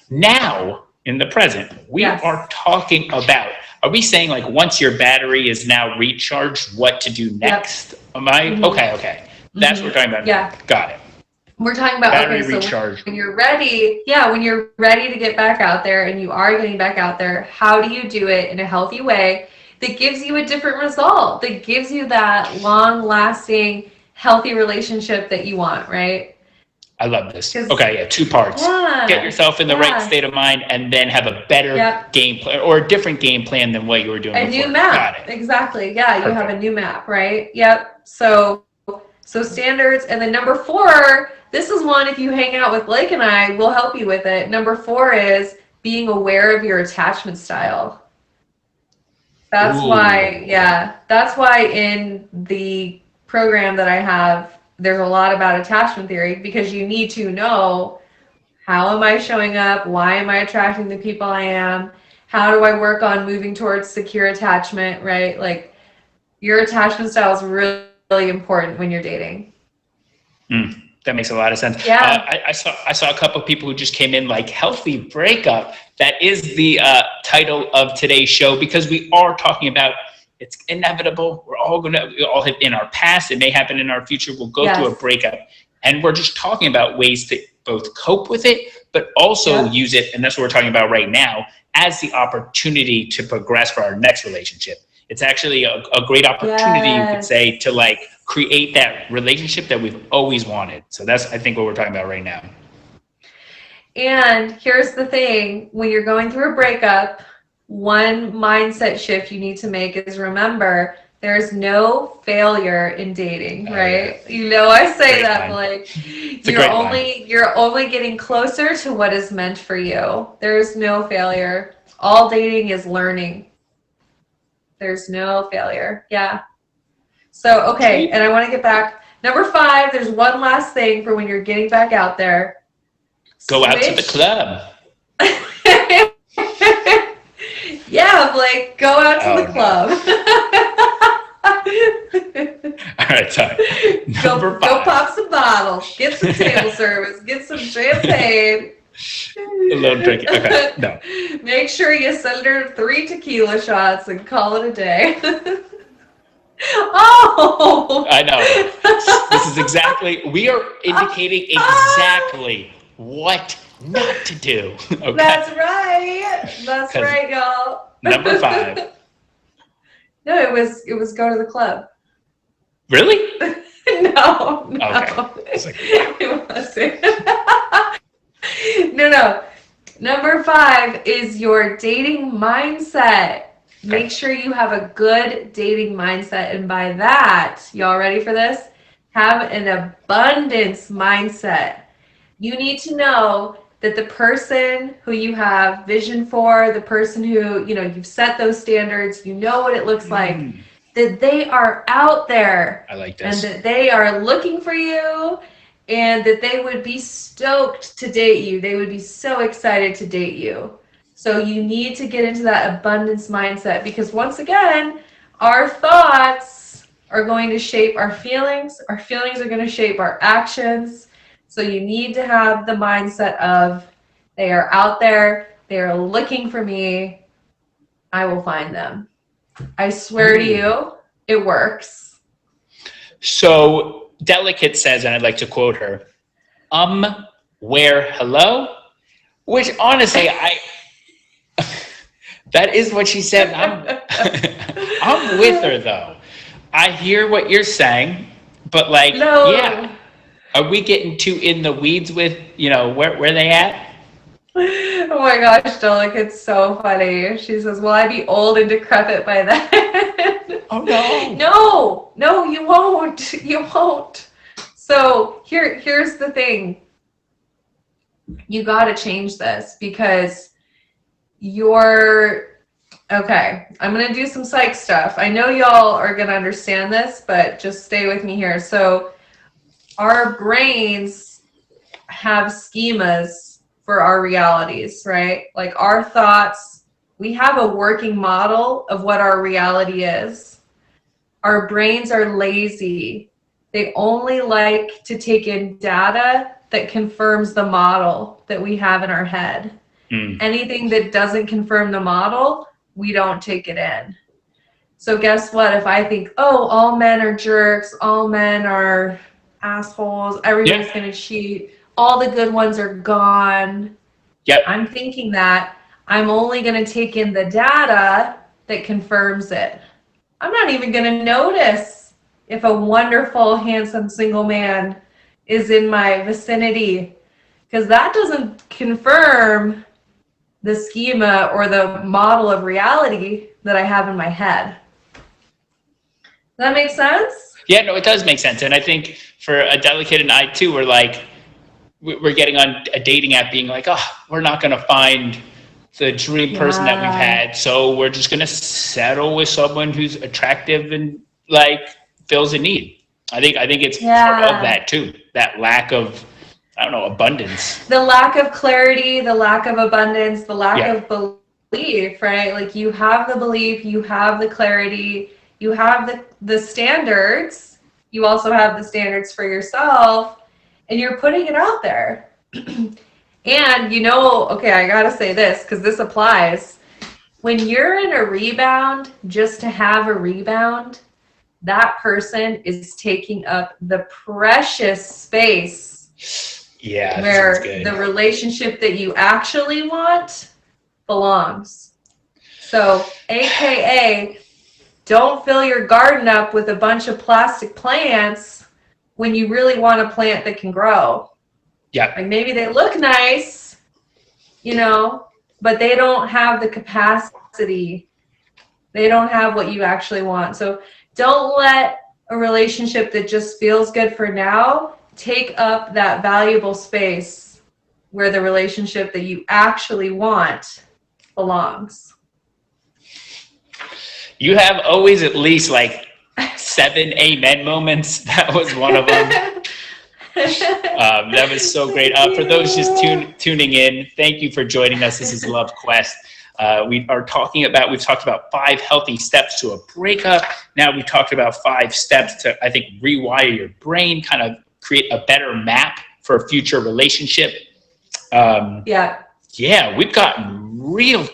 Now, in the present, we are talking about, are we saying like once your battery is now recharged, what to do next? Am I? Okay. That's what we're talking about. Yeah. Got it. We're talking about battery recharge. When you're ready, when you're ready to get back out there and you are getting back out there, how do you do it in a healthy way that gives you a different result, that gives you that long-lasting, healthy relationship that you want, right? I love this. Okay, 2 parts. Yeah, get yourself in the right state of mind, and then have a better game plan, or a different game plan than what you were doing before. A new map. Got it. Exactly. Yeah, you have a new map, right? Yep. So standards. And then number 4, this is one, if you hang out with Blake and I, we'll help you with it. Number 4 is being aware of your attachment style. That's why in the program that I have, there's a lot about attachment theory, because you need to know, how am I showing up? Why am I attracting the people I am? How do I work on moving towards secure attachment, right? Like, your attachment style is really, really important when you're dating. That makes a lot of sense. Yeah. I saw a couple of people who just came in like healthy breakup. That is the title of today's show, because we are talking about, it's inevitable. We all have in our past. It may happen in our future. We'll go through a breakup, and we're just talking about ways to both cope with it, but also use it. And that's what we're talking about right now, as the opportunity to progress for our next relationship. It's actually a great opportunity, you could say, to like create that relationship that we've always wanted. So that's, I think, what we're talking about right now. And here's the thing, when you're going through a breakup, one mindset shift you need to make is, remember, there's no failure in dating, right? Yeah. You know, I say that, like, you're only getting closer to what is meant for you. There's no failure. All dating is learning. There's no failure. Yeah. So, okay, and I want to get back. Number 5, there's one last thing for when you're getting back out there. Go out to the club. Yeah, Blake, go out to the club. All right, sorry. Number 5. Go pop some bottles, get some table service, get some champagne. A little drinking. Okay, no. Make sure you send her 3 tequila shots and call it a day. Oh! I know. This is exactly, we are indicating exactly what not to do. Okay? That's right. That's right, y'all. Number 5. No, it was go to the club. Really? No. Okay. It wasn't. No. Number 5 is your dating mindset. Make sure you have a good dating mindset. And by that, y'all ready for this? Have an abundance mindset. You need to know that the person who you have vision for, the person who, you've set those standards, you know what it looks like, that they are out there. I like this. And that they are looking for you, and that they would be stoked to date you. They would be so excited to date you. So you need to get into that abundance mindset, because once again, our thoughts are going to shape our feelings. Our feelings are going to shape our actions. So you need to have the mindset of, they are out there They are looking for me. I will find them. I swear to you, it works. So Delicate says, and I'd like to quote her, where hello? Which honestly, that is what she said. I'm with her though. I hear what you're saying, but like, no. Yeah. Are we getting too in the weeds with, where they at? Oh my gosh, Delicate's so funny. She says, will I be old and decrepit by then? Oh no. No, you won't. You won't. So here's the thing. You got to change this because okay, I'm going to do some psych stuff. I know y'all are going to understand this, but just stay with me here. So our brains have schemas for our realities, right? Like our thoughts, we have a working model of what our reality is. Our brains are lazy. They only like to take in data that confirms the model that we have in our head. Anything that doesn't confirm the model, we don't take it in. So guess what? If I think, oh, all men are jerks, all men are assholes, everybody's going to cheat, all the good ones are gone. Yep. I'm thinking that I'm only going to take in the data that confirms it. I'm not even going to notice if a wonderful, handsome, single man is in my vicinity, because that doesn't confirm the schema or the model of reality that I have in my head. Does that make sense? Yeah, no, it does make sense. And I think for a Delicate and I too, we're getting on a dating app being like, oh, we're not going to find the dream person that we've had. So we're just going to settle with someone who's attractive and like fills a need. I think it's part of that too. That lack of, abundance. The lack of clarity, the lack of abundance, the lack of belief, right? Like you have the belief, you have the clarity, you have the standards. You also have the standards for yourself, and you're putting it out there. And okay, I gotta say this because this applies. When you're in a rebound, just to have a rebound, that person is taking up the precious space where the relationship that you actually want belongs. So, AKA, don't fill your garden up with a bunch of plastic plants when you really want a plant that can grow. Yeah. Like maybe they look nice, but they don't have the capacity. They don't have what you actually want. So don't let a relationship that just feels good for now take up that valuable space where the relationship that you actually want belongs. You have always at least like 7 amen moments. That was one of them. That was so great. For those just tuning in, thank you for joining us. This is Love Quest. We've talked about 5 healthy steps to a breakup. Now we've talked about 5 steps to, I think, rewire your brain, kind of create a better map for a future relationship. Yeah, we've gotten real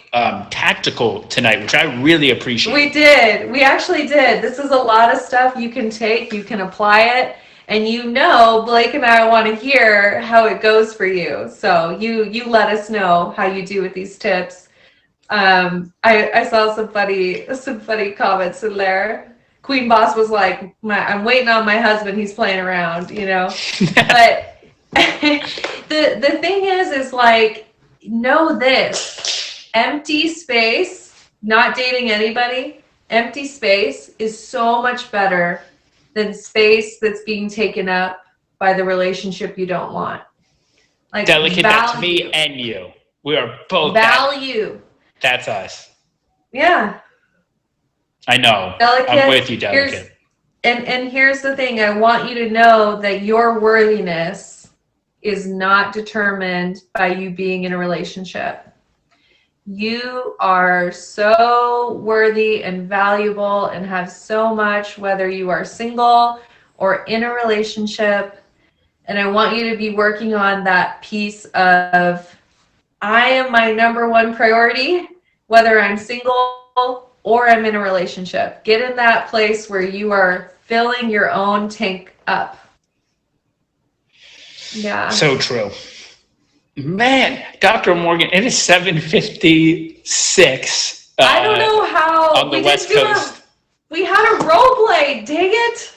tactical tonight, which I really appreciate. We did. We actually did. This is a lot of stuff you can take. You can apply it. And Blake and I want to hear how it goes for you. So you let us know how you do with these tips. I saw some funny comments in there. Queen Boss was like, I'm waiting on my husband. He's playing around, But the thing is like, know this. Empty space, not dating anybody, empty space is so much better than space that's being taken up by the relationship you don't want. Like Delicate, that's me and you. We are both value. That's us. Yeah. I know. Delicate, I'm with you, Delicate. And here's the thing. I want you to know that your worthiness is not determined by you being in a relationship. You are so worthy and valuable and have so much, whether you are single or in a relationship. And I want you to be working on that piece of I am my number one priority, whether I'm single or I'm in a relationship. Get in that place where you are filling your own tank up. Yeah. So true. Man, Dr. Morgan, it is 7:56. I don't know how on the West Coast. We had a role play. Dang it.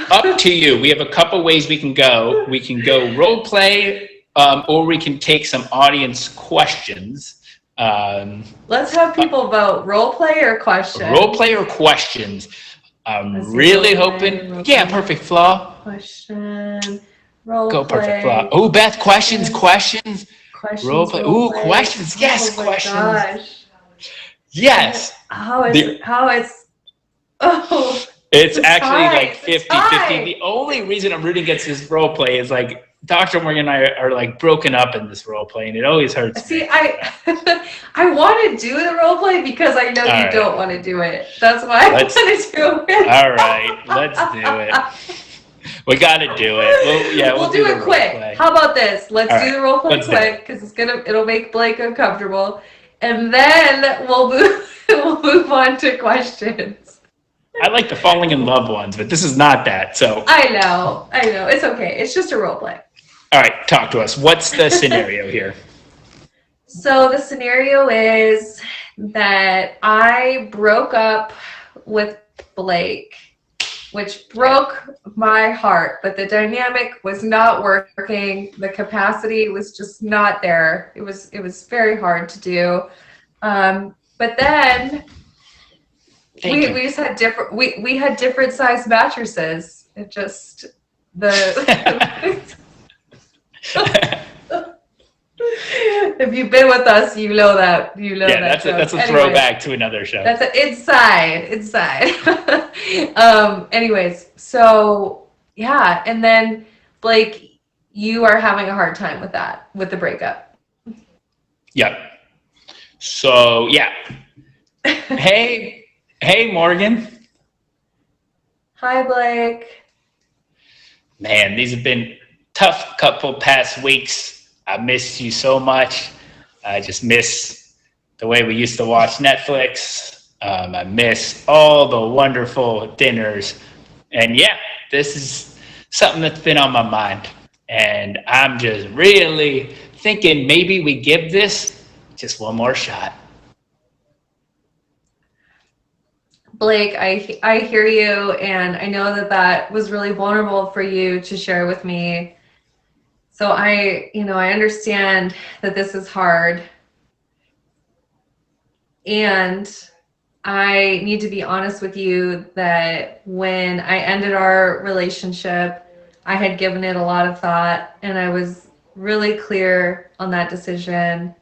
Up to you. We have a couple ways we can go. We can go role play, or we can take some audience questions. Let's have people vote. Role play or questions? Role play or questions. I'm really hoping. Yeah, perfect, Flaw. Question. Role Go play. perfect, Flaw. Oh, Beth, questions. Questions. Role play. Ooh, questions. Yes, oh questions. Gosh. Yes. It's actually like 50-50. The only reason I'm rooting against this role play is like Dr. Morgan and I are like broken up in this role play, and it always hurts. See, I want to do the role play because I know you don't want to do it. That's why I want to do it. All right, let's do it. We got to do it. We'll do it quick. How about this? Let's do the role play quick because it'll make Blake uncomfortable, and then we'll move on to questions. I like the falling in love ones, but this is not that. So I know. It's okay. It's just a role play. All right, talk to us. What's the scenario here? So the scenario is that I broke up with Blake, which broke my heart, but the dynamic was not working. The capacity was just not there. It was very hard to do. But then we just had different we had different size mattresses. It just if you've been with us, you know that. That's a throwback to another show. That's inside. Anyways, so yeah, and then Blake, you are having a hard time with the breakup. Yep. So yeah. Hey, Morgan. Hi, Blake. Man, these have been tough couple past weeks. I missed you so much. I just miss the way we used to watch Netflix. I miss all the wonderful dinners. And yeah, this is something that's been on my mind. And I'm just really thinking maybe we give this just one more shot. Blake, I hear you, and I know that was really vulnerable for you to share with me. So I understand that this is hard, and I need to be honest with you that when I ended our relationship, I had given it a lot of thought, and I was really clear on that decision.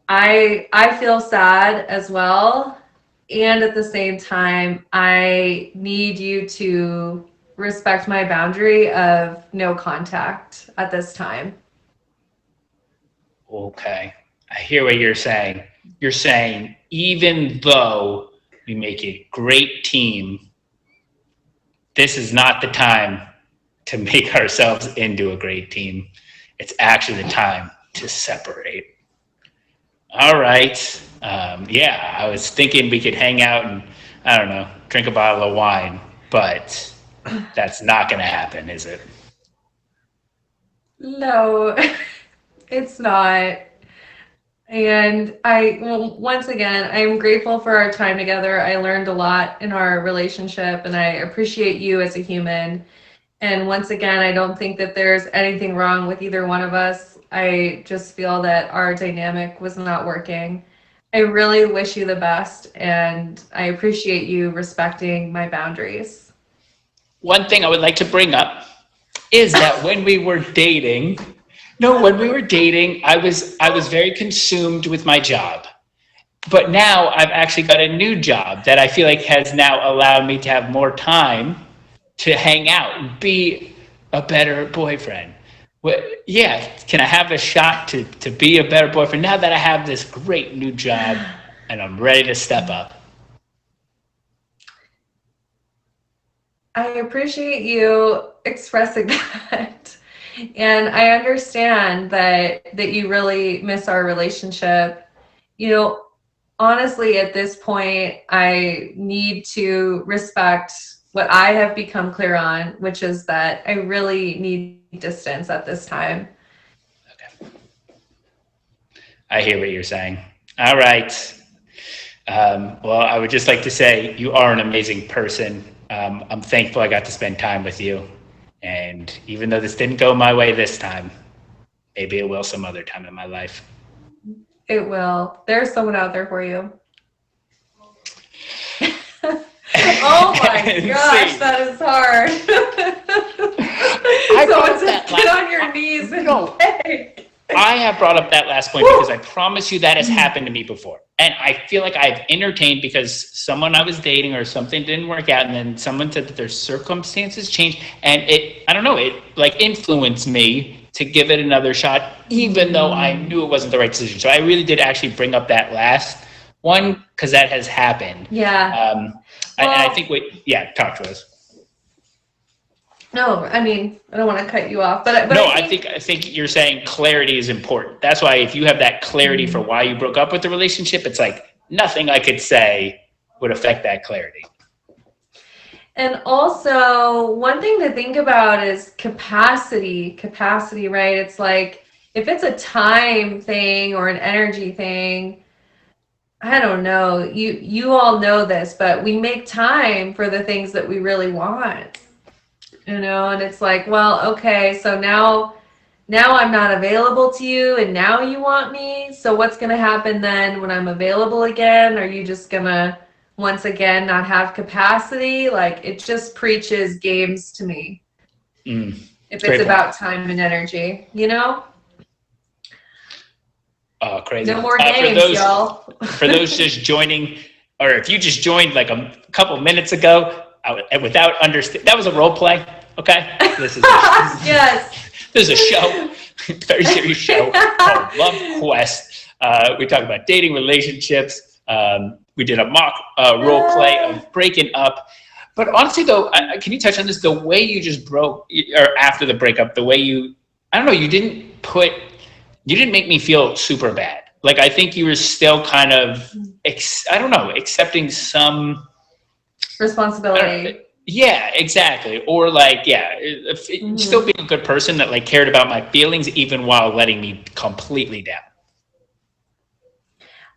I feel sad as well, and at the same time, I need you to respect my boundary of no contact at this time. Okay. I hear what you're saying. You're saying even though we make a great team, this is not the time to make ourselves into a great team. It's actually the time to separate. All right. I was thinking we could hang out and, I don't know, drink a bottle of wine, but that's not going to happen, is it? No, it's not. And once again, I'm grateful for our time together. I learned a lot in our relationship, and I appreciate you as a human. And once again, I don't think that there's anything wrong with either one of us. I just feel that our dynamic was not working. I really wish you the best, and I appreciate you respecting my boundaries. One thing I would like to bring up is that when we were dating, I was very consumed with my job. But now I've actually got a new job that I feel like has now allowed me to have more time to hang out and be a better boyfriend. Can I have a shot to be a better boyfriend now that I have this great new job and I'm ready to step up? I appreciate you expressing that. And I understand that you really miss our relationship. You know, honestly, at this point, I need to respect what I have become clear on, which is that I really need distance at this time. Okay. I hear what you're saying. All right. Well, I would just like to say you are an amazing person. I'm thankful I got to spend time with you. And even though this didn't go my way this time, maybe it will some other time in my life. It will. There's someone out there for you. Oh my gosh, that is hard. Someone said, get on your knees and beg. I have brought up that last point because I promise you that has happened to me before. And I feel like I've entertained because someone I was dating or something didn't work out, and then someone said that their circumstances changed, and I don't know, it like influenced me to give it another shot, even though I knew it wasn't the right decision. So I really did actually bring up that last one because that has happened. Yeah. And I think talk to us. No, I mean, I don't want to cut you off, but no, I think you're saying clarity is important. That's why if you have that clarity for why you broke up with the relationship, it's like nothing I could say would affect that clarity. And also, one thing to think about is capacity, right? It's like if it's a time thing or an energy thing, I don't know. You all know this, but we make time for the things that we really want. You know, and it's like, well, okay, so now I'm not available to you and now you want me. So what's going to happen then when I'm available again? Are you just going to once again not have capacity? Like, it just preaches games to me. If it's about time and energy, you know? Oh, crazy. No more games, y'all. For those just joining, or if you just joined like a couple minutes ago, without understanding, that was a role play, okay? This is yes. This is a show, very serious show called Love Quest. We talk about dating, relationships. We did a mock role play of breaking up. But honestly, though, can you touch on this? The way you just broke, or after the breakup, the way you didn't make me feel super bad. Like, I think you were still kind of, accepting some responsibility. Yeah, exactly. Or like, still being a good person that like cared about my feelings even while letting me completely down.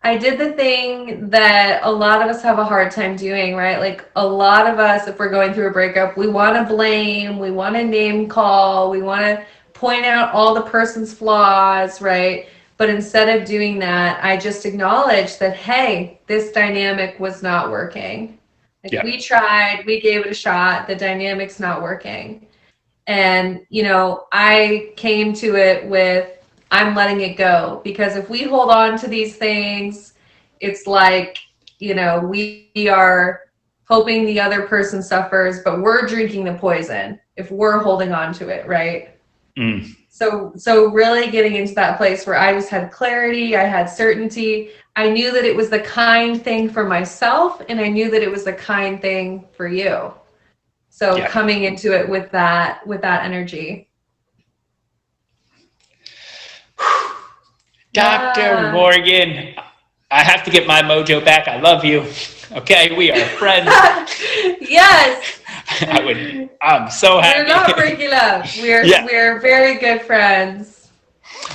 I did the thing that a lot of us have a hard time doing, right? Like, a lot of us, if we're going through a breakup, we want to blame, we want to name call, we want to point out all the person's flaws, right? But instead of doing that, I just acknowledged that, hey, this dynamic was not working. Like, we tried, we gave it a shot, the dynamic's not working. And, you know, I came to it with, I'm letting it go, because if we hold on to these things, it's like, you know, we are hoping the other person suffers, but we're drinking the poison if we're holding on to it, right? So really getting into that place where I just had clarity, I had certainty. I knew that it was the kind thing for myself, and I knew that it was the kind thing for you. So coming into it with that energy. Dr. Morgan, I have to get my mojo back. I love you. Okay, we are friends. Yes. I'm so happy. We're not breaking up. We're very good friends.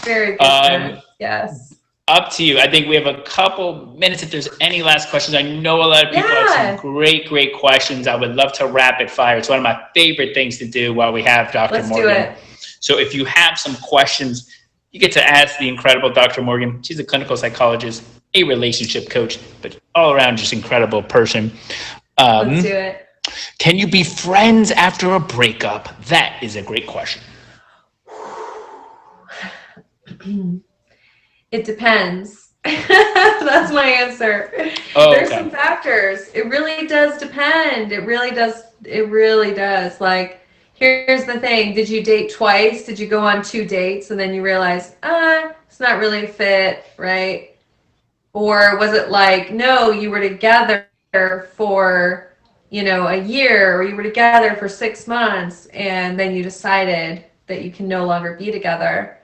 Very good friends. Yes. Up to you. I think we have a couple minutes if there's any last questions. I know a lot of people have some great questions. I would love to rapid fire. It's one of my favorite things to do while we have Dr. Morgan. Let's do it. So if you have some questions, you get to ask the incredible Dr. Morgan. She's a clinical psychologist, a relationship coach, but all around just incredible person. Let's do it. Can you be friends after a breakup? That is a great question. It depends. That's my answer. There's some factors. It really does depend. It really does. Like, here's the thing. Did you date twice? Did you go on 2 dates and then you realize, it's not really a fit, right? Or was it like, no, you were together for, a year, or you were together for 6 months, and then you decided that you can no longer be together,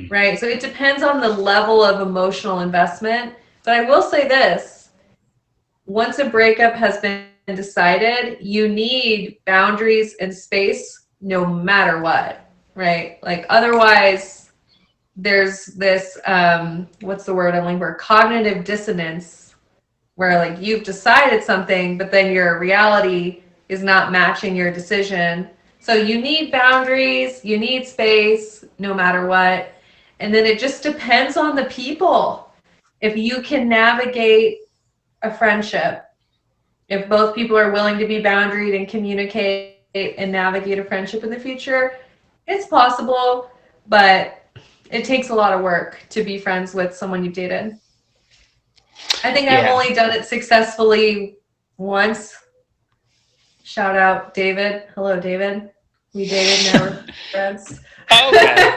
right? So it depends on the level of emotional investment. But I will say this, once a breakup has been decided, you need boundaries and space no matter what, right? Like otherwise there's this, what's the word I'm looking for? Cognitive dissonance, where like you've decided something, but then your reality is not matching your decision. So you need boundaries, you need space, no matter what. And then it just depends on the people. If you can navigate a friendship, if both people are willing to be boundaried and communicate and navigate a friendship in the future, it's possible, but it takes a lot of work to be friends with someone you've dated. I think I've only done it successfully once. Shout out David. Hello, David. We dated, now we're friends. Okay.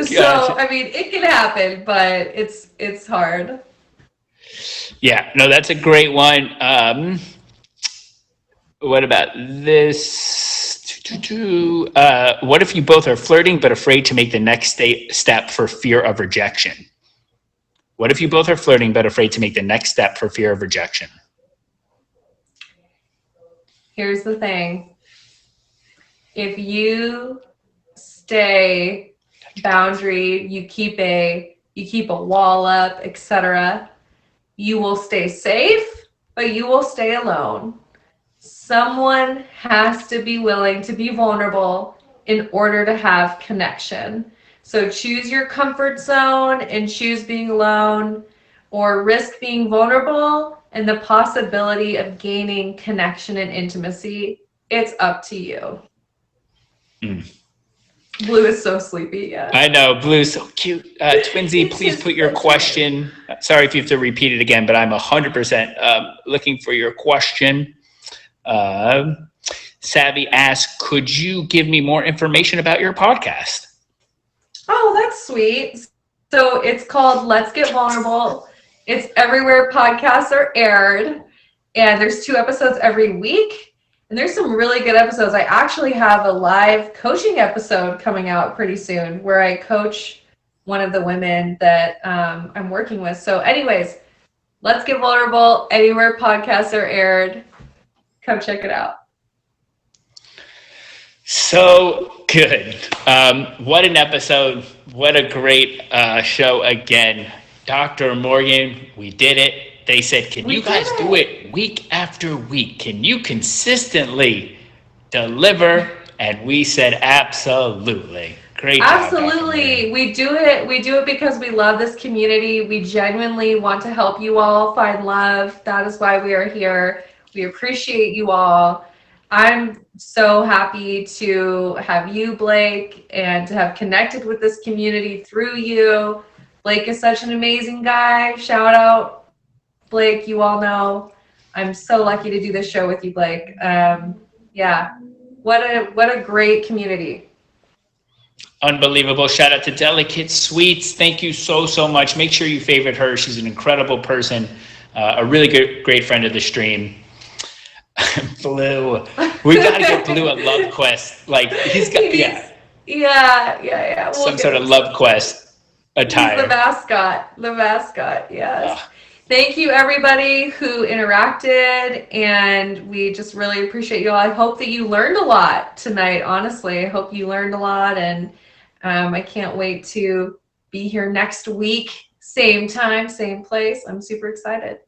So, I mean, it can happen, but it's hard. Yeah, no, that's a great one. What about this? What if you both are flirting but afraid to make the next step for fear of rejection? What if you both are flirting but afraid to make the next step for fear of rejection? Here's the thing. If you stay boundary, you keep a wall up, etc., you will stay safe, but you will stay alone. Someone has to be willing to be vulnerable in order to have connection. So choose your comfort zone and choose being alone, or risk being vulnerable and the possibility of gaining connection and intimacy. It's up to you. Blue is so sleepy. Yeah. I know, Blue's so cute. Twinsy, please put your question. Sorry if you have to repeat it again, but I'm 100% looking for your question. Savvy asks, could you give me more information about your podcast? Oh, that's sweet. So it's called Let's Get Vulnerable. It's everywhere podcasts are aired, and there's 2 episodes every week. And there's some really good episodes. I actually have a live coaching episode coming out pretty soon where I coach one of the women that I'm working with. So anyways, Let's Get Vulnerable, anywhere podcasts are aired. Come check it out. So good. What an episode. What a great show again. Dr. Morgan, we did it. They said, can you guys do it week after week? Can you consistently deliver? And we said, absolutely. Great job. Absolutely. We do it because we love this community. We genuinely want to help you all find love. That is why we are here. We appreciate you all. I'm so happy to have you, Blake, and to have connected with this community through you. Blake is such an amazing guy. Shout out, Blake. You all know I'm so lucky to do this show with you, Blake. Yeah, what a great community. Unbelievable. Shout out to Delicate Sweets. Thank you so much. Make sure you favorite her. She's an incredible person, a really great friend of the stream. Blue. We got to get Blue a Love Quest. Like, he's got, yeah. We'll some sort of Love Quest attire. He's the mascot, yes. Thank you, everybody who interacted, and we just really appreciate you all. I hope that you learned a lot tonight, honestly. I hope you learned a lot, and I can't wait to be here next week. Same time, same place. I'm super excited.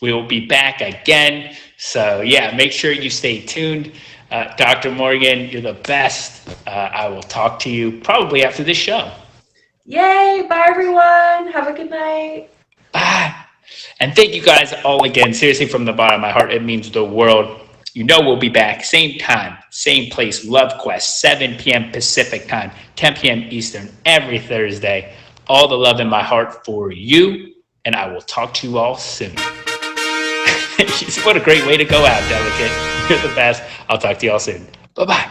We will be back again. So, yeah, make sure you stay tuned. Dr. Morgan, you're the best. I will talk to you probably after this show. Yay. Bye, everyone. Have a good night. Bye. And thank you guys all again. Seriously, from the bottom of my heart, it means the world. You know we'll be back. Same time, same place. Love Quest, 7 p.m. Pacific time, 10 p.m. Eastern, every Thursday. All the love in my heart for you. And I will talk to you all soon. What a great way to go out, Delicate. You're the best. I'll talk to you all soon. Bye-bye.